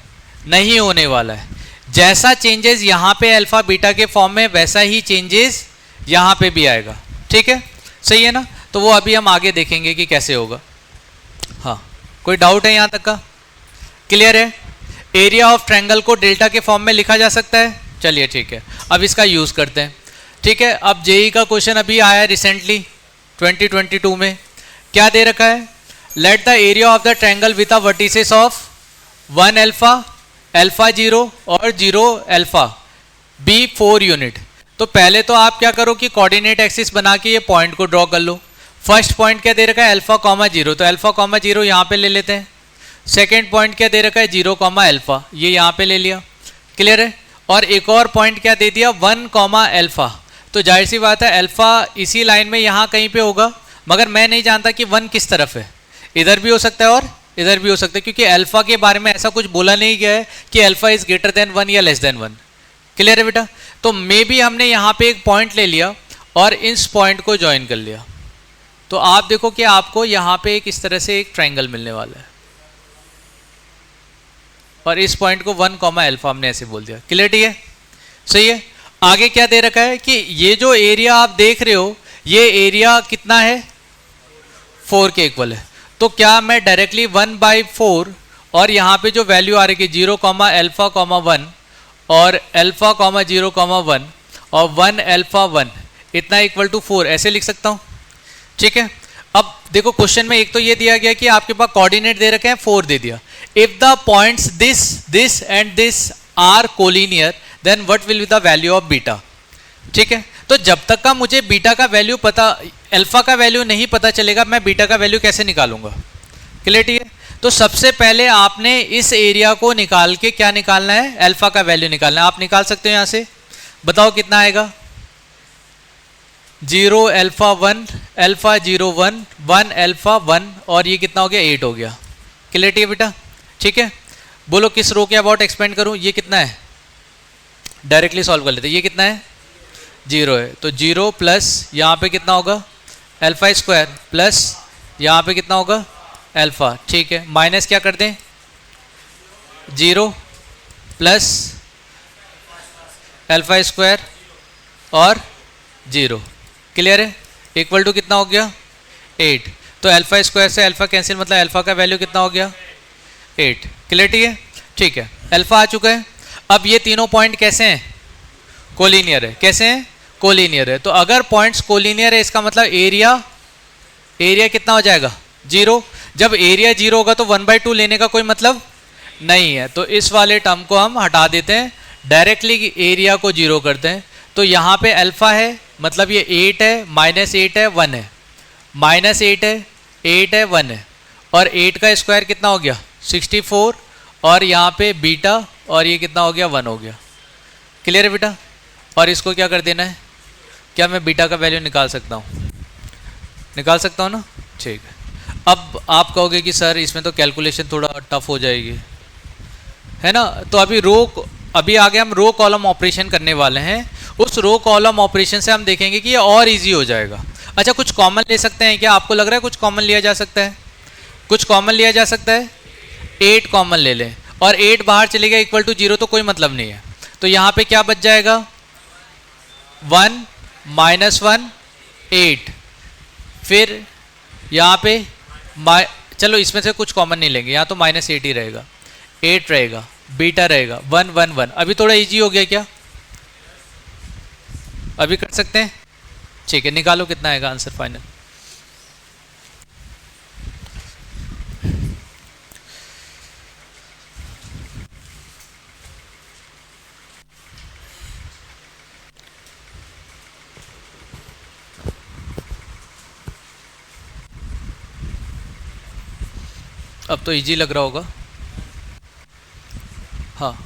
नहीं होने वाला है। जैसा चेंजेस यहाँ पे अल्फा बीटा के फॉर्म में वैसा ही चेंजेस यहाँ पे भी आएगा, ठीक है, सही है ना। तो वो अभी हम आगे देखेंगे कि कैसे होगा। हाँ, कोई डाउट है यहाँ तक का? क्लियर है? एरिया ऑफ ट्रायंगल को डेल्टा के फॉर्म में लिखा जा सकता है। चलिए ठीक है, अब इसका यूज़ करते हैं, ठीक है। अब जेई का क्वेश्चन अभी आया है रिसेंटली 2022 में, क्या दे रखा है? Let the area of the triangle with a vertices of 1 alpha, alpha 0 और 0 अल्फा बी 4 यूनिट। तो पहले तो आप क्या करो कि कोऑर्डिनेट एक्सिस बना के ये पॉइंट को ड्रॉ कर लो। फर्स्ट पॉइंट क्या दे रखा है? अल्फा कॉमा 0, तो अल्फा कॉमा 0 यहाँ पे ले लेते हैं। सेकेंड पॉइंट क्या दे रखा है? 0 कॉमा अल्फा, ये यहाँ पे ले लिया। क्लियर है? और एक और पॉइंट क्या दे दिया? 1 कॉमा अल्फा। तो जाहिर सी बात है अल्फा इसी लाइन में यहाँ कहीं पे होगा, मगर मैं नहीं जानता कि 1 किस तरफ है। इधर भी हो सकता है और इधर भी हो सकता है, क्योंकि अल्फा के बारे में ऐसा कुछ बोला नहीं गया है कि अल्फा इज ग्रेटर देन 1 या लेस देन 1। क्लियर है बेटा? तो मे बी हमने यहाँ पे एक पॉइंट ले लिया और इस पॉइंट को ज्वाइन कर लिया, तो आप देखो कि आपको यहाँ पे एक इस तरह से एक ट्रायंगल मिलने वाला है, और इस पॉइंट को 1 कॉमा अल्फा हमने ऐसे बोल दिया। क्लियरिटी है? सही है। आगे क्या दे रखा है कि ये जो एरिया आप देख रहे हो ये एरिया कितना है? 4 के इक्वल है। तो क्या मैं डायरेक्टली 1/4 और यहाँ पे जो वैल्यू आ रही है 0 कॉमा अल्फा कॉमा 1 और अल्फा कॉमा 0 कॉमा 1 और 1 अल्फा 1 इतना इक्वल टू 4 ऐसे लिख सकता हूँ, ठीक है। अब देखो क्वेश्चन में एक तो ये दिया गया कि आपके पास कोऑर्डिनेट दे रखे हैं, 4 दे दिया। If the points this and this are collinear then what will be the value of beta, ठीक है। तो जब तक का मुझे बीटा का वैल्यू पता, अल्फा का वैल्यू नहीं पता चलेगा, मैं बीटा का वैल्यू कैसे निकालूंगा? क्लियर? ठीक है। तो सबसे पहले आपने इस एरिया को निकाल के क्या निकालना है? अल्फा का वैल्यू निकालना है। आप निकाल सकते हो यहां से, बताओ कितना आएगा? 0 अल्फा 1 अल्फा 0 1 1 अल्फा 1 और ये कितना हो गया? 8 हो गया। क्लियर है बेटा? ठीक है, बोलो किस रो के अबाउट एक्सपेंड करूं? ये कितना है? डायरेक्टली सॉल्व कर लेते हैं। ये कितना है? 0 है, तो 0 प्लस यहाँ पे कितना होगा? अल्फा स्क्वायर प्लस यहाँ पे कितना होगा? अल्फा। ठीक है, माइनस क्या कर दें? 0 प्लस अल्फा स्क्वायर और 0। क्लियर है? इक्वल टू कितना हो गया? 8। तो अल्फा स्क्वायर से अल्फा कैंसिल, मतलब अल्फा का वैल्यू कितना हो गया? 8। क्लियर है? ठीक है, अल्फा आ चुका है। अब ये तीनों पॉइंट कैसे हैं? कोलिनियर है। कैसे हैं? कोलिनियर है। तो अगर पॉइंट्स कोलिनियर है इसका मतलब एरिया कितना हो जाएगा? 0। जब एरिया 0 होगा तो 1/2 लेने का कोई मतलब नहीं है, तो इस वाले टर्म को हम हटा देते हैं, डायरेक्टली एरिया को 0 करते हैं। तो यहाँ पे अल्फा है, मतलब ये 8 है, -8 है, 1 है, -8 है, 8 है, 1 है, और 8 का स्क्वायर कितना हो गया? 64, और यहाँ पे बीटा, और ये कितना हो गया? 1 हो गया। क्लियर है बेटा? और इसको क्या कर देना है? क्या मैं बीटा का वैल्यू निकाल सकता हूँ? निकाल सकता हूँ ना? ठीक है। अब आप कहोगे कि सर इसमें तो कैलकुलेशन थोड़ा टफ हो जाएगी, है ना? तो अभी आगे हम रो कॉलम ऑपरेशन करने वाले हैं। उस रो कॉलम ऑपरेशन से हम देखेंगे कि ये और इजी हो जाएगा। अच्छा, कुछ कॉमन ले सकते हैं क्या? आपको लग रहा है कुछ कॉमन लिया जा सकता है? कुछ कॉमन लिया जा सकता है? 8 कॉमन ले लें, और 8 बाहर चले गया इक्वल टू 0, तो कोई मतलब नहीं है। तो यहाँ पे क्या बच जाएगा? 1 -1 8। फिर यहाँ पे चलो इसमें से कुछ कॉमन नहीं लेंगे, यहाँ तो -8 ही रहेगा, 8 रहेगा, बीटा रहेगा, 1 1 1। अभी थोड़ा इजी हो गया क्या? अभी कर सकते हैं? ठीक है, निकालो कितना आएगा आंसर फाइनल। अब तो इजी लग रहा होगा। हाँ,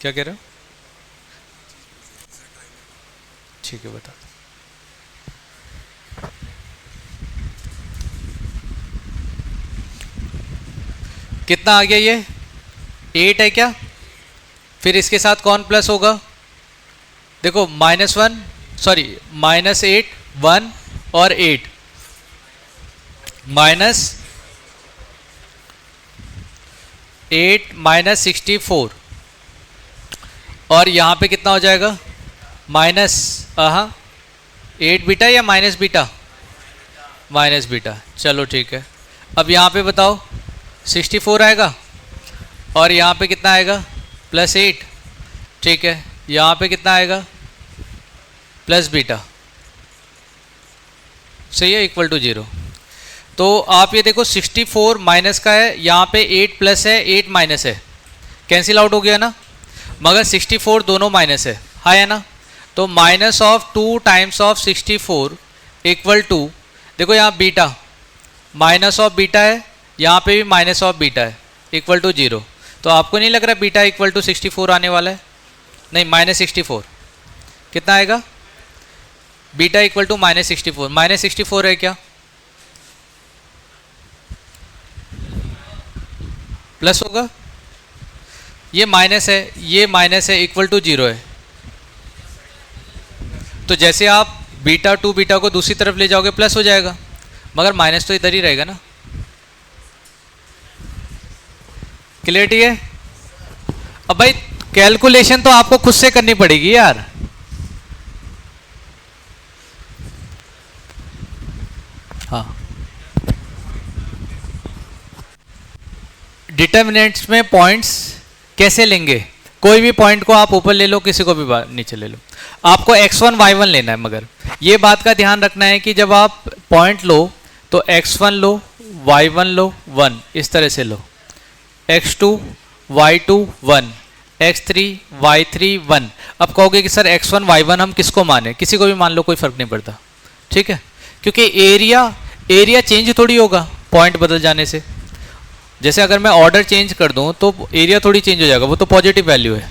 क्या कह रहे हो? ठीक है, बता। कितना आ गया? ये 8 है क्या? फिर इसके साथ कौन प्लस होगा? देखो, -8 1 और 8 -8 -64, और यहाँ पे कितना हो जाएगा? -8 बीटा या माइनस बीटा? Minus beta. चलो ठीक है। अब यहाँ पे बताओ, 64 आएगा, और यहाँ पे कितना आएगा? +8। ठीक है, यहाँ पे कितना आएगा? Plus beta. सही है, इक्वल टू 0। तो आप ये देखो, 64 माइनस का है, यहाँ पे 8 प्लस है, 8 माइनस है, कैंसिल आउट हो गया ना, मगर 64 दोनों माइनस है ना? तो -2 टाइम्स ऑफ 64 इक्वल टू, देखो यहाँ बीटा, माइनस ऑफ बीटा है, यहाँ पे भी माइनस ऑफ बीटा है, इक्वल टू 0। तो आपको नहीं लग रहा बीटा इक्वल टू 64 आने वाला है? नहीं, -64। कितना आएगा? Beta equal to -64। -64 है क्या? प्लस होगा, ये माइनस है, ये माइनस है, इक्वल टू 0 है। तो जैसे आप बीटा टू बीटा को दूसरी तरफ ले जाओगे प्लस हो जाएगा, मगर माइनस तो इधर ही रहेगा ना। क्लियरिटी है? अब भाई कैलकुलेशन तो आपको खुद से करनी पड़ेगी यार। हाँ, डिटर्मिनेंट्स में पॉइंट्स कैसे लेंगे? कोई भी पॉइंट को आप ऊपर ले लो, किसी को भी नीचे ले लो, आपको x1 y1 लेना है। मगर ये बात का ध्यान रखना है कि जब आप पॉइंट लो तो x1 लो, y1 लो 1, इस तरह से लो, x2 y2 1, x3 y3 1। अब कहोगे कि सर x1 y1 हम किसको माने, किसी को भी मान लो, कोई फर्क नहीं पड़ता, ठीक है, क्योंकि एरिया चेंज थोड़ी होगा पॉइंट बदल जाने से। जैसे अगर मैं ऑर्डर चेंज कर दूं तो एरिया थोड़ी चेंज हो जाएगा, वो तो पॉजिटिव वैल्यू है।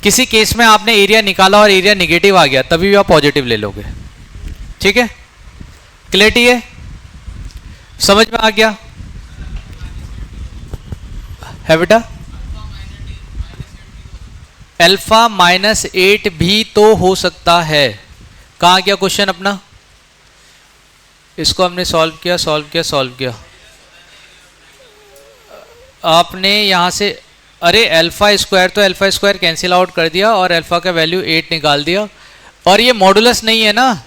किसी केस में आपने एरिया निकाला और एरिया निगेटिव आ गया तभी भी आप पॉजिटिव ले लोगे, ठीक है। क्लियरिटी है, समझ में आ गया है बेटा? अल्फा -8 भी तो हो सकता है। कहाँ गया क्वेश्चन अपना? इसको हमने सॉल्व किया। आपने यहां से अरे अल्फा स्क्वायर, तो अल्फा स्क्वायर कैंसिल आउट कर दिया और अल्फा का वैल्यू 8 निकाल दिया। और ये मॉडुलस नहीं है ना,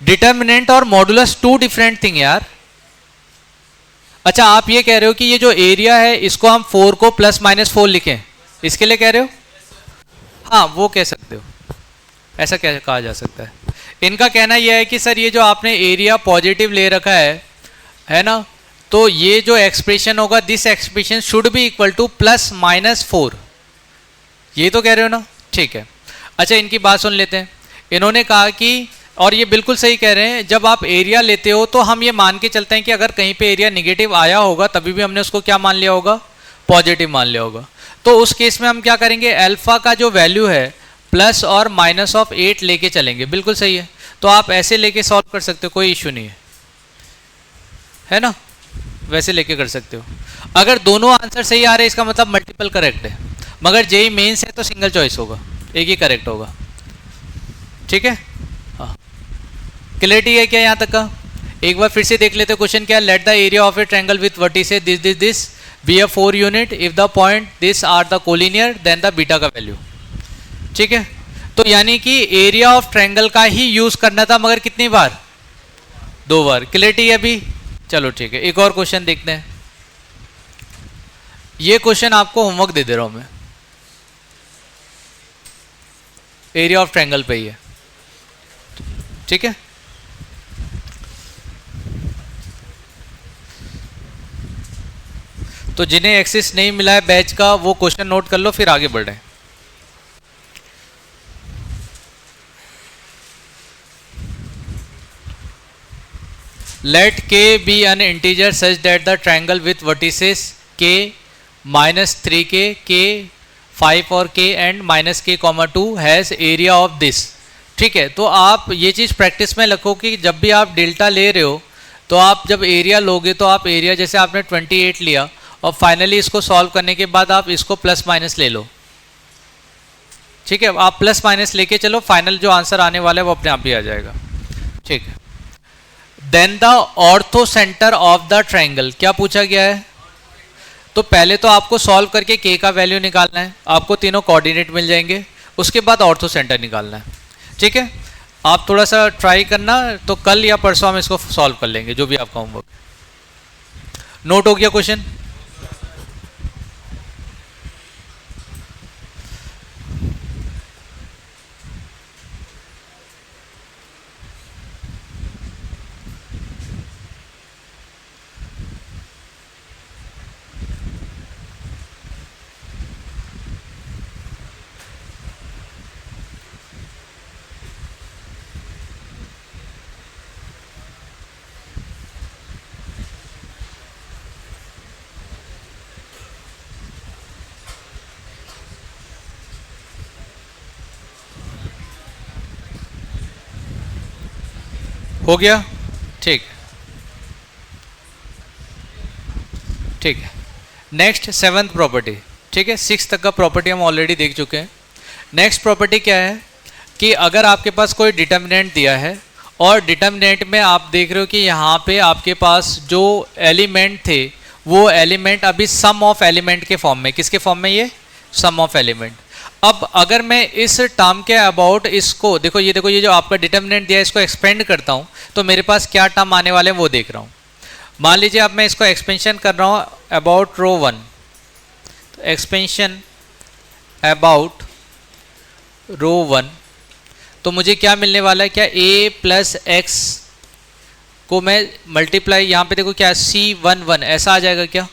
डिटर्मिनेंट और मॉडुलस टू डिफरेंट थिंग यार। अच्छा, आप ये कह रहे हो कि ये जो एरिया है इसको हम 4 को +-4 लिखें, इसके लिए कह रहे हो? हाँ, वो कह सकते हो, ऐसा क्या कहा जा सकता है। इनका कहना यह है कि सर ये जो आपने एरिया पॉजिटिव ले रखा है ना, तो ये जो एक्सप्रेशन होगा, this expression should be equal to +-4। ये तो कह रहे हो ना, ठीक है। अच्छा, इनकी बात सुन लेते हैं। इन्होंने कहा कि, और ये बिल्कुल सही कह रहे हैं, जब आप एरिया लेते हो तो हम ये मान के चलते हैं कि अगर कहीं पे एरिया निगेटिव आया होगा तभी भी हमने उसको क्या मान लिया होगा, पॉजिटिव मान लिया होगा। तो उस केस में हम क्या करेंगे, अल्फा का जो वैल्यू है प्लस और -8 लेके चलेंगे। बिल्कुल सही है, तो आप ऐसे लेके सॉल्व कर सकते हो, कोई इश्यू नहीं है ना, वैसे लेके कर सकते हो। अगर दोनों आंसर सही आ रहे हैं इसका मतलब मल्टीपल करेक्ट है, मगर जेई मेंस है तो सिंगल चॉइस होगा, एक ही करेक्ट होगा, ठीक है। हाँ, क्लियरिटी है क्या यहाँ तक का? एक बार फिर से देख लेते क्वेश्चन क्या है। Let the area of a triangle with vertices this be a 4 unit if the point this are the collinear then the beta का वैल्यू, ठीक है। तो यानी कि एरिया ऑफ ट्रायंगल का ही यूज करना था, मगर कितनी बार? 2 बार। क्लियरिटी है अभी? चलो ठीक है, एक और क्वेश्चन देखते हैं। ये क्वेश्चन आपको होमवर्क दे दे रहा हूं मैं, एरिया ऑफ ट्रायंगल पे ही है, ठीक है। तो जिन्हें एक्सेस नहीं मिला है बैच का वो क्वेश्चन नोट कर लो, फिर आगे बढ़ रहे हैं। Let k be an integer such that the triangle with vertices k -3k, k 5 और k and -k, 2 has area of this, ठीक है। तो आप ये चीज़ प्रैक्टिस में रखो कि जब भी आप डेल्टा ले रहे हो तो आप जब एरिया लोगे तो आप एरिया जैसे आपने 28 लिया और फाइनली इसको सॉल्व करने के बाद आप इसको +- ले लो, ठीक है। आप +- लेके चलो, फाइनल जो आंसर आने वाला है वो अपने आप ही आ जाएगा, ठीक है। Then the orthocentre of the triangle, क्या पूछा गया है? तो पहले तो आपको सॉल्व करके k का वैल्यू निकालना है, आपको तीनों कोऑर्डिनेट मिल जाएंगे, उसके बाद ऑर्थो सेंटर निकालना है, ठीक है। आप थोड़ा सा ट्राई करना, तो कल या परसों हम इसको सॉल्व कर लेंगे, जो भी आपका होमवर्क। नोट हो गया क्वेश्चन? हो गया, ठीक ठीक है। नेक्स्ट 7th प्रॉपर्टी, ठीक है। 6 तक का प्रॉपर्टी हम ऑलरेडी देख चुके हैं। नेक्स्ट प्रॉपर्टी क्या है कि अगर आपके पास कोई डिटर्मिनेंट दिया है और डिटर्मिनेंट में आप देख रहे हो कि यहाँ पे आपके पास जो एलिमेंट थे वो एलिमेंट अभी सम ऑफ एलिमेंट के फॉर्म में, किसके फॉर्म में? ये सम ऑफ एलिमेंट। अब अगर मैं इस टर्म के अबाउट इसको देखो, ये देखो, ये जो आपका डिटर्मिनेंट दिया है इसको एक्सपेंड करता हूँ तो मेरे पास क्या टर्म आने वाले हैं वो देख रहा हूँ। मान लीजिए अब मैं इसको एक्सपेंशन कर रहा हूँ अबाउट रो 1, तो एक्सपेंशन अबाउट रो 1, तो मुझे क्या मिलने वाला है? क्या a + x को मैं मल्टीप्लाई, यहाँ पे देखो क्या C11 ऐसा आ जाएगा क्या?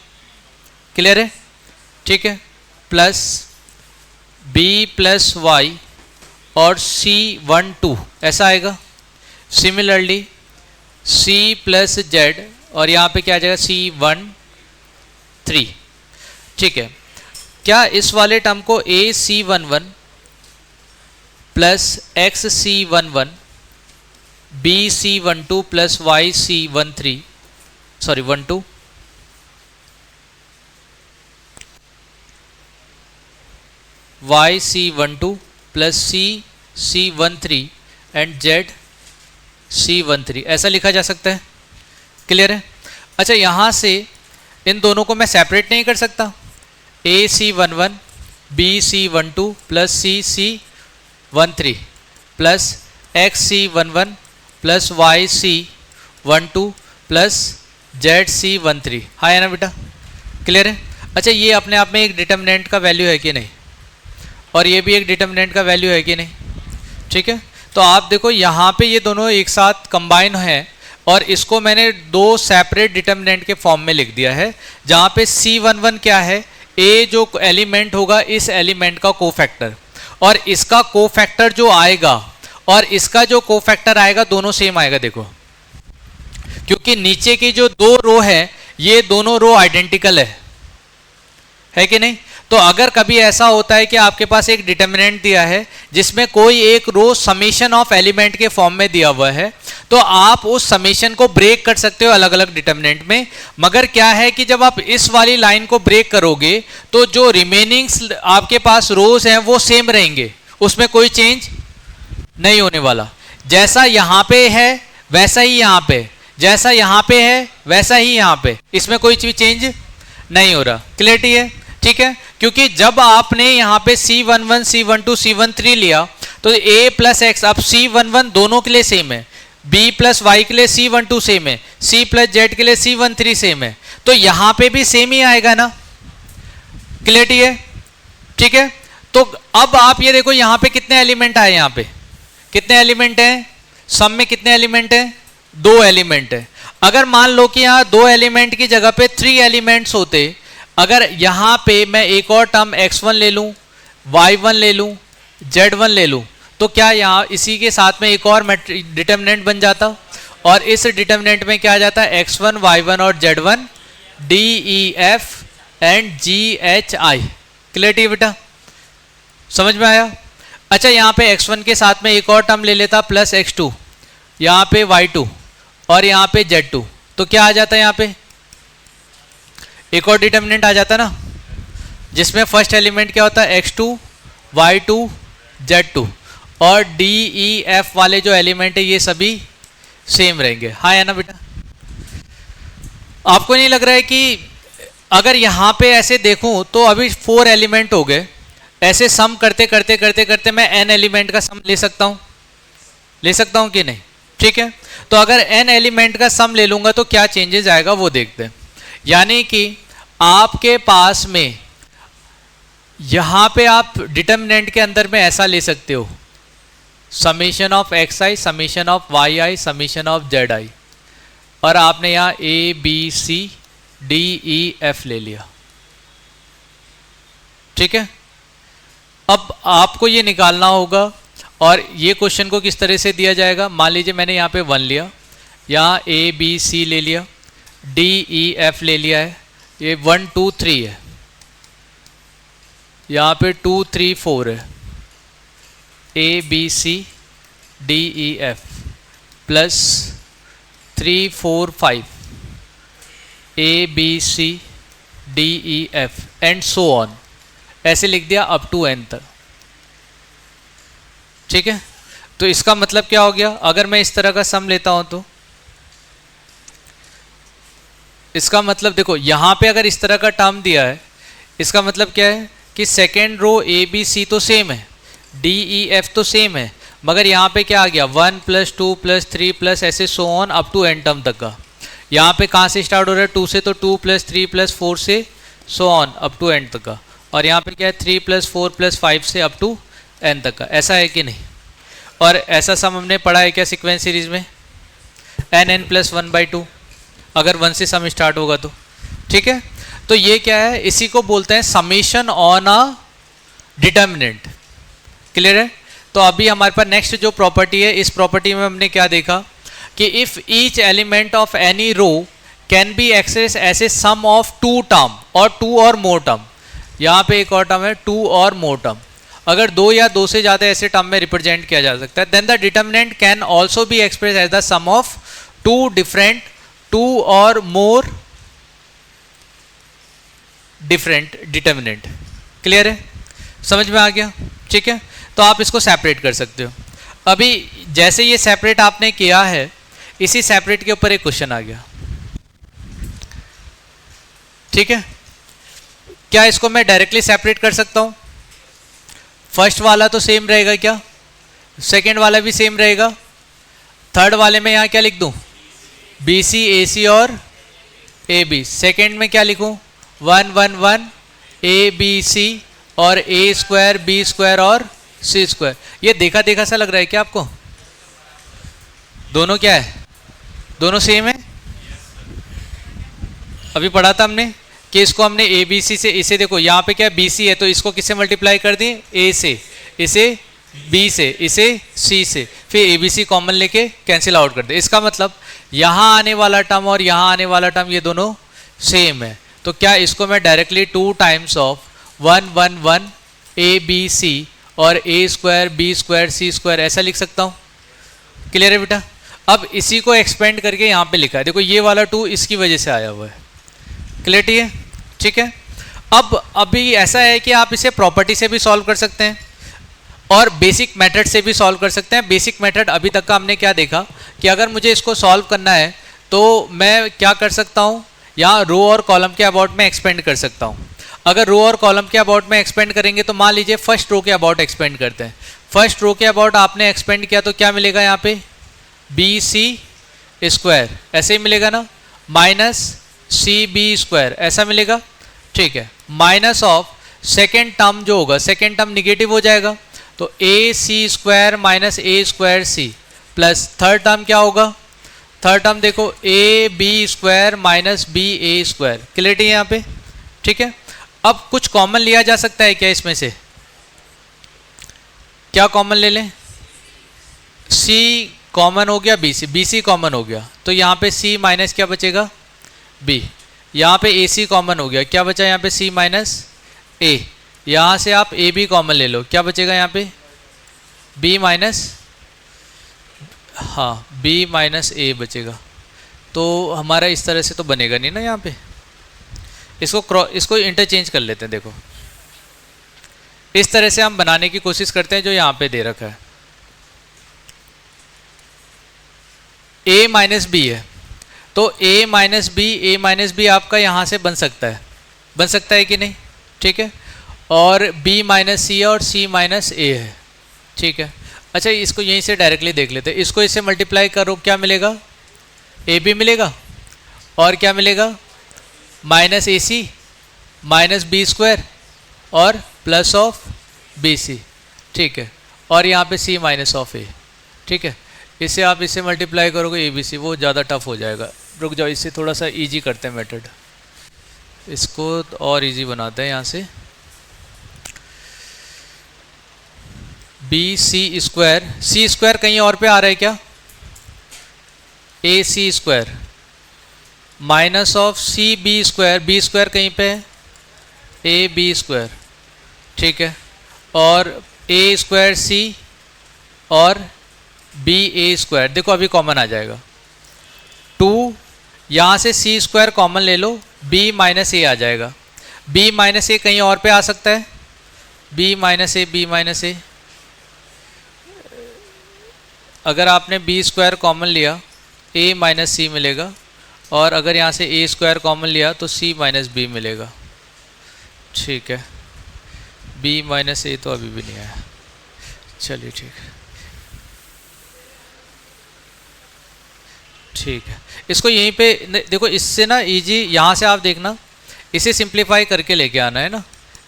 क्लियर है, ठीक है। प्लस बी प्लस वाई और C12 ऐसा आएगा। सिमिलरली C प्लस जेड और यहाँ पे क्या आ जाएगा C13। ठीक है, क्या इस वाले टर्म को AC11 plus XC11 BC12 plus YC13 sorry 12 YC12 plus C13 and ZC13 ऐसा लिखा जा सकता है। क्लियर है? अच्छा, यहाँ से इन दोनों को मैं सेपरेट नहीं कर सकता। AC11 BC12 plus CC13 plus XC11 plus YC12 plus ZC13। हाँ है ना बेटा? क्लियर है? अच्छा, ये अपने आप में एक डिटर्मिनेंट का वैल्यू है कि नहीं, और ये भी एक डिटर्मिनेंट का वैल्यू है कि नहीं। ठीक है, तो आप देखो यहाँ पे ये दोनों एक साथ कंबाइन हैं और इसको मैंने दो सेपरेट डिटर्मिनेंट के फॉर्म में लिख दिया है, जहाँ पे C11 क्या है, ए जो एलिमेंट होगा इस एलिमेंट का कोफैक्टर, और इसका कोफैक्टर जो आएगा और इसका जो कोफैक्टर आएगा दोनों सेम आएगा। देखो, क्योंकि नीचे की जो दो रो है ये दोनों रो आइडेंटिकल है कि नहीं। तो अगर कभी ऐसा होता है कि आपके पास एक डिटर्मिनेंट दिया है जिसमें कोई एक रो समेशन ऑफ एलिमेंट के फॉर्म में दिया हुआ है, तो आप उस समेशन को ब्रेक कर सकते हो अलग अलग डिटर्मिनेंट में। मगर क्या है कि जब आप इस वाली लाइन को ब्रेक करोगे तो जो रिमेनिंग्स आपके पास रोज हैं वो सेम रहेंगे, उसमें कोई चेंज नहीं होने वाला। जैसा यहाँ पे है वैसा ही यहाँ पे, जैसा यहाँ पे है वैसा ही यहाँ पे, इसमें कोई चीज चेंज नहीं हो रहा। क्लियरिटी है? ठीक है, क्योंकि जब आपने यहाँ पे C11 C12 C13 लिया तो A प्लस एक्स, अब C11 दोनों के लिए सेम है, B प्लस वाई के लिए C12 सेम है, C प्लस जेड के लिए C13 सेम है, तो यहाँ पे भी सेम ही आएगा ना। क्लियरिटी है? ठीक है, तो अब आप ये देखो यहाँ पे कितने एलिमेंट आए, यहाँ पे कितने एलिमेंट हैं, सम में कितने एलिमेंट हैं, 2 एलिमेंट है। अगर मान लो कि यहाँ 2 एलिमेंट की जगह पे 3 एलिमेंट्स होते, अगर यहाँ पे मैं एक और टर्म x1 ले लूँ, y1 ले लूँ, z1 ले लूँ, तो क्या यहाँ इसी के साथ में एक और डिटर्मिनेंट बन जाता, और इस डिटर्मिनेंट में क्या आ जाता है, x1 y1 और z1 d e f and g h i। Clarity बेटा? समझ में आया? अच्छा, यहाँ पे x1 के साथ में एक और टर्म ले लेता प्लस x2, यहाँ पे y2 और यहाँ पे z2, तो क्या आ जाता है, यहाँ पे एक और डिटर्मिनेंट आ जाता ना, जिसमें फर्स्ट एलिमेंट क्या होता है, x2 y2 z2, और d e f वाले जो एलिमेंट है ये सभी सेम रहेंगे। हाँ है ना बेटा? आपको नहीं लग रहा है कि अगर यहाँ पे ऐसे देखूं तो अभी 4 एलिमेंट हो गए, ऐसे सम करते करते करते करते मैं n एलिमेंट का सम ले सकता हूँ कि नहीं? ठीक है, तो अगर n एलिमेंट का सम ले लूंगा तो क्या चेंजेस आएगा वो देखते हैं। यानी कि आपके पास में यहां पे आप डिटर्मिनेंट के अंदर में ऐसा ले सकते हो, summation of x i, summation of y i, summation of z i, और आपने यहां A B C D E F ले लिया। ठीक है, अब आपको ये निकालना होगा, और ये क्वेश्चन को किस तरह से दिया जाएगा। मान लीजिए मैंने यहाँ पे 1 लिया, यहाँ ए बी सी ले लिया, डी ई एफ ले लिया है, ये 1 2 3 है, यहाँ पे 2 3 4 है, ए B C D E F plus 3 4 5 A B C D E F and so on, ऐसे लिख दिया अप टू एन तक। ठीक है, तो इसका मतलब क्या हो गया, अगर मैं इस तरह का सम लेता हूं तो इसका मतलब देखो यहाँ पे अगर इस तरह का टर्म दिया है, इसका मतलब क्या है कि सेकेंड रो ए बी सी तो सेम है, डी ई एफ तो सेम है, मगर यहाँ पे क्या आ गया 1 + 2 + 3 प्लस ऐसे so on up to n term तक का। यहाँ पे कहाँ से स्टार्ट हो रहा है, 2 से, तो 2 + 3 + 4 से so on up to n तक का, और यहाँ पे क्या है 3 + 4 + 5 से अप टू एन तक का। ऐसा है कि नहीं? और ऐसा सम हमने पढ़ा है क्या सीक्वेंस सीरीज में, n + 1/2, अगर 1 से सम स्टार्ट होगा तो। ठीक है, तो ये क्या है, इसी को बोलते हैं summation on a determinant. Clear है? तो अभी हमारे पास नेक्स्ट जो प्रॉपर्टी है, इस प्रॉपर्टी में हमने क्या देखा कि if each element of any row can be express as a sum of two term or two or more term. यहाँ पे एक और टर्म है टू और मोर टर्म। अगर दो या दो से ज्यादा ऐसे टर्म में रिप्रेजेंट किया जा सकता है, then the determinant can also be express as the sum of two different two or more different determinant. Clear है? समझ में आ गया? ठीक है, तो आप इसको सेपरेट कर सकते हो। अभी जैसे ये सेपरेट आपने किया है, इसी सेपरेट के ऊपर एक क्वेश्चन आ गया। ठीक है, क्या इसको मैं डायरेक्टली सेपरेट कर सकता हूं? फर्स्ट वाला तो सेम रहेगा क्या? सेकेंड वाला भी सेम रहेगा। थर्ड वाले में यहां क्या लिख दूं? बी सी ए सी और ए बी। सेकेंड में क्या लिखूं? 1 1 1 ए बी सी और ए स्क्वायर बी स्क्वायर और सी स्क्वायर। ये देखा देखा सा लग रहा है क्या आपको? दोनों क्या है? दोनों सेम है। अभी पढ़ा था हमने कि इसको हमने ए बी सी से, इसे देखो यहाँ पे क्या बी सी है, तो इसको किससे मल्टीप्लाई कर दिए? ए से, इसे बी से, इसे सी से, फिर ए बी सी कॉमन लेके कैंसिल आउट कर दे। इसका मतलब यहाँ आने वाला टर्म और यहाँ आने वाला टर्म ये दोनों सेम है। तो क्या इसको मैं directly 2 times of 1 1 1 A B C और A square B square C square ऐसा लिख सकता हूँ? क्लियर है बेटा? अब इसी को एक्सपेंड करके यहाँ पे लिखा है, देखो ये वाला 2 इसकी वजह से आया हुआ है। क्लियरिटी है? ठीक है। अब अभी ऐसा है कि आप इसे प्रॉपर्टी से भी सॉल्व कर सकते हैं और बेसिक मेथड से भी सॉल्व कर सकते हैं। बेसिक मेथड अभी तक का हमने क्या देखा कि अगर मुझे इसको सॉल्व करना है तो मैं क्या कर सकता हूँ, यहाँ रो और कॉलम के अबाउट में एक्सपेंड कर सकता हूँ। अगर रो और कॉलम के अबाउट में एक्सपेंड करेंगे तो मान लीजिए फर्स्ट रो के अबाउट एक्सपेंड करते हैं। फर्स्ट रो के अबाउट आपने एक्सपेंड किया तो क्या मिलेगा यहाँ पे? बी सी स्क्वायर ऐसे ही मिलेगा ना, माइनस सी बी स्क्वायर ऐसा मिलेगा। ठीक है, माइनस ऑफ सेकेंड टर्म जो होगा, सेकेंड टर्म निगेटिव हो जाएगा तो A C square minus A square C, plus third term क्या होगा? थर्ड टर्म देखो A B square minus B A square. Clarity है यहाँ पे? ठीक है। अब कुछ कॉमन लिया जा सकता है क्या इसमें से? क्या कॉमन ले लें? सी कॉमन हो गया, बी सी कॉमन हो गया, तो यहाँ पे सी माइनस क्या बचेगा? बी। यहाँ पे ए सी कॉमन हो गया, क्या बचा यहाँ पे? सी माइनस ए। यहाँ से आप ए बी कॉमन ले लो, क्या बचेगा यहाँ पे? बी माइनस, हाँ बी माइनस ए बचेगा। तो हमारा इस तरह से तो बनेगा नहीं ना यहाँ पे। इसको इंटरचेंज कर लेते हैं। देखो इस तरह से हम बनाने की कोशिश करते हैं जो यहाँ पे दे रखा है। a माइनस बी है तो a माइनस बी आपका यहाँ से बन सकता है कि नहीं? ठीक है। और b माइनस सी है और c माइनस ए है। ठीक है। अच्छा इसको यहीं से डायरेक्टली देख लेते हैं। इसको इससे मल्टीप्लाई करो, क्या मिलेगा? ए बी मिलेगा और क्या मिलेगा? माइनस ए सी माइनस बी स्क्वायर और प्लस ऑफ बी सी। ठीक है। और यहाँ पे c माइनस ऑफ ए। ठीक है। इससे आप इससे मल्टीप्लाई करोगे ए बी सी, वो ज़्यादा टफ हो जाएगा। रुक जाओ, इससे थोड़ा सा इजी करते हैं मेथड, इसको और इजी बनाते हैं। यहाँ से बी सी स्क्वायर कहीं और पे आ रहा है क्या? A C square minus of c b square कहीं पे है? A B square. ठीक है। और ए स्क्वायर सी और बी ए स्क्वायर, देखो अभी कॉमन आ जाएगा 2, यहाँ से सी स्क्वायर कॉमन ले लो, बी माइनस ए आ जाएगा। बी माइनस ए कहीं और पे आ सकता है? बी माइनस ए, अगर आपने बी स्क्वायर कॉमन लिया ए माइनस सी मिलेगा, और अगर यहाँ से ए स्क्वायर कॉमन लिया तो सी माइनस बी मिलेगा। ठीक है। बी माइनस ए तो अभी भी नहीं आया, चलिए ठीक है। ठीक है, इसको यहीं पे देखो, इससे ना इजी, यहाँ से आप देखना इसे सिंप्लीफाई करके लेके आना है ना,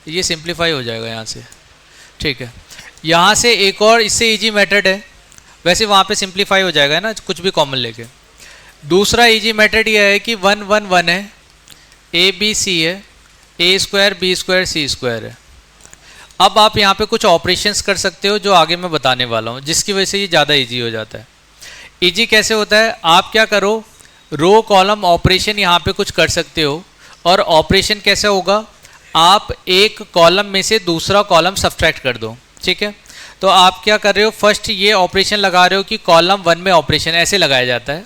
ये सिंप्लीफाई हो जाएगा यहाँ से। ठीक है। यहाँ से एक और इससे इजी मेथड है, वैसे वहाँ पे सिंप्लीफाई हो जाएगा है ना, कुछ भी कॉमन लेके। दूसरा इजी मेथड ये है कि 1 1 1 है, ए बी सी है, ए square B square C square है। अब आप यहाँ पे कुछ ऑपरेशंस कर सकते हो जो आगे मैं बताने वाला हूँ, जिसकी वजह से ये ज़्यादा इजी हो जाता है। इजी कैसे होता है, आप क्या करो, रो कॉलम ऑपरेशन यहाँ पे कुछ कर सकते हो। और ऑपरेशन कैसे होगा, आप एक कॉलम में से दूसरा कॉलम सब्ट्रैक्ट कर दो, ठीक है। तो आप क्या कर रहे हो, फर्स्ट ये ऑपरेशन लगा रहे हो कि कॉलम 1 में ऑपरेशन ऐसे लगाया जाता है,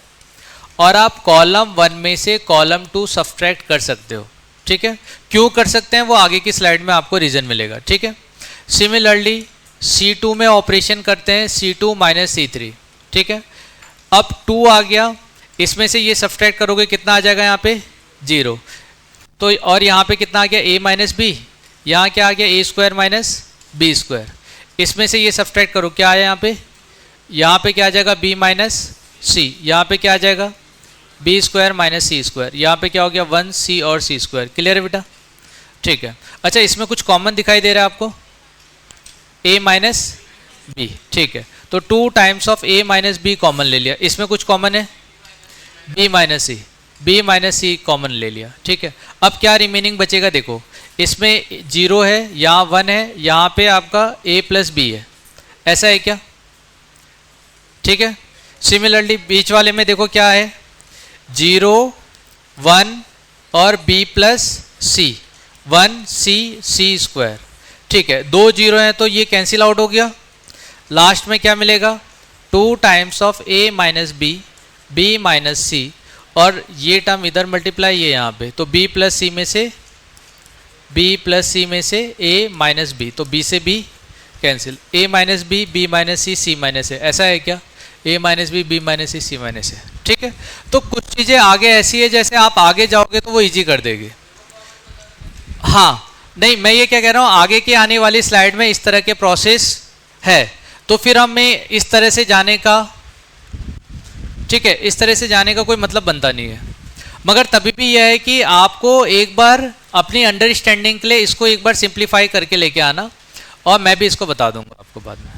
और आप कॉलम 1 में से कॉलम 2 सब्ट्रैक्ट कर सकते हो, ठीक है। क्यों कर सकते हैं वो आगे की स्लाइड में आपको रीज़न मिलेगा, ठीक है। सिमिलरली C2 में ऑपरेशन करते हैं C2 माइनस C3, ठीक है। अब 2 आ गया, इसमें से ये सब्ट्रैक्ट करोगे कितना आ जाएगा यहाँ पे 0। तो और यहाँ पे कितना आ गया a माइनस बी, यहाँ क्या आ गया a square minus B square. इसमें से ये सब्ट्रैक्ट करो, क्या आया यहाँ पे क्या आ जाएगा b माइनस सी, यहाँ पे क्या आ जाएगा b स्क्वायर माइनस सी स्क्वायर, यहाँ पे क्या हो गया 1c और c स्क्वायर। क्लियर है बेटा, ठीक है। अच्छा, इसमें कुछ कॉमन दिखाई दे रहा है आपको, a माइनस बी, ठीक है। तो 2 times of a minus B common ले लिया, इसमें कुछ कॉमन है b माइनस सी कॉमन ले लिया, ठीक है। अब क्या रिमेनिंग बचेगा, देखो इसमें 0 है, यहाँ 1 है, यहाँ पे आपका a प्लस बी है, ऐसा है क्या, ठीक है। सिमिलरली बीच वाले में देखो क्या है 0 1 और b प्लस सी 1c स्क्वायर, ठीक है। 2 0 हैं तो ये कैंसिल आउट हो गया। लास्ट में क्या मिलेगा 2 times of a minus B minus c, और ये टर्म इधर मल्टीप्लाई ये यहाँ पे, तो b प्लस सी में से a माइनस बी, तो b से b cancel, a minus B minus C minus है, ऐसा है क्या, a minus B minus C minus है, ठीक है। तो कुछ चीज़ें आगे ऐसी है जैसे आप आगे जाओगे तो वो इजी कर देगी। हाँ नहीं, मैं ये क्या कह रहा हूँ, आगे की आने वाली स्लाइड में इस तरह के प्रोसेस है, तो फिर हमें इस तरह से जाने का, ठीक है, इस तरह से जाने का कोई मतलब बनता नहीं है। मगर तभी भी यह है कि आपको एक बार अपनी अंडरस्टैंडिंग के लिए इसको एक बार सिंप्लीफाई करके लेके आना, और मैं भी इसको बता दूंगा आपको बाद में।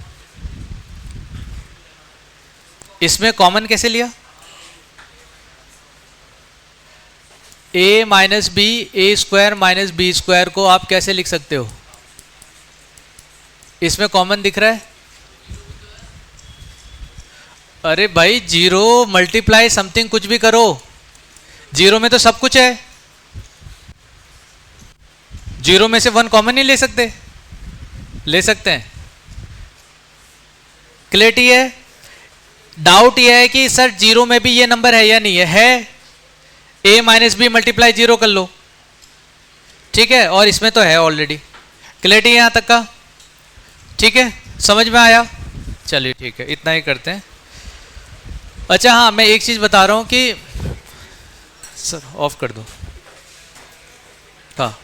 इसमें कॉमन कैसे लिया, a minus B A square minus B square को आप कैसे लिख सकते हो, इसमें कॉमन दिख रहा है, अरे भाई 0 मल्टीप्लाई समथिंग कुछ भी करो, 0 में तो सब कुछ है, 0 में से 1 कॉमन नहीं ले सकते, ले सकते हैं। क्लियरिटी है। डाउट यह है कि सर 0 में भी ये नंबर है या नहीं है a माइनस बी मल्टीप्लाई 0 कर लो, ठीक है, और इसमें तो है ऑलरेडी। क्लियरिटी है यहाँ तक का, ठीक है, समझ में आया, चलिए ठीक है, इतना ही करते हैं। अच्छा हाँ, मैं एक चीज़ बता रहा हूँ कि सर ऑफ कर दो, हाँ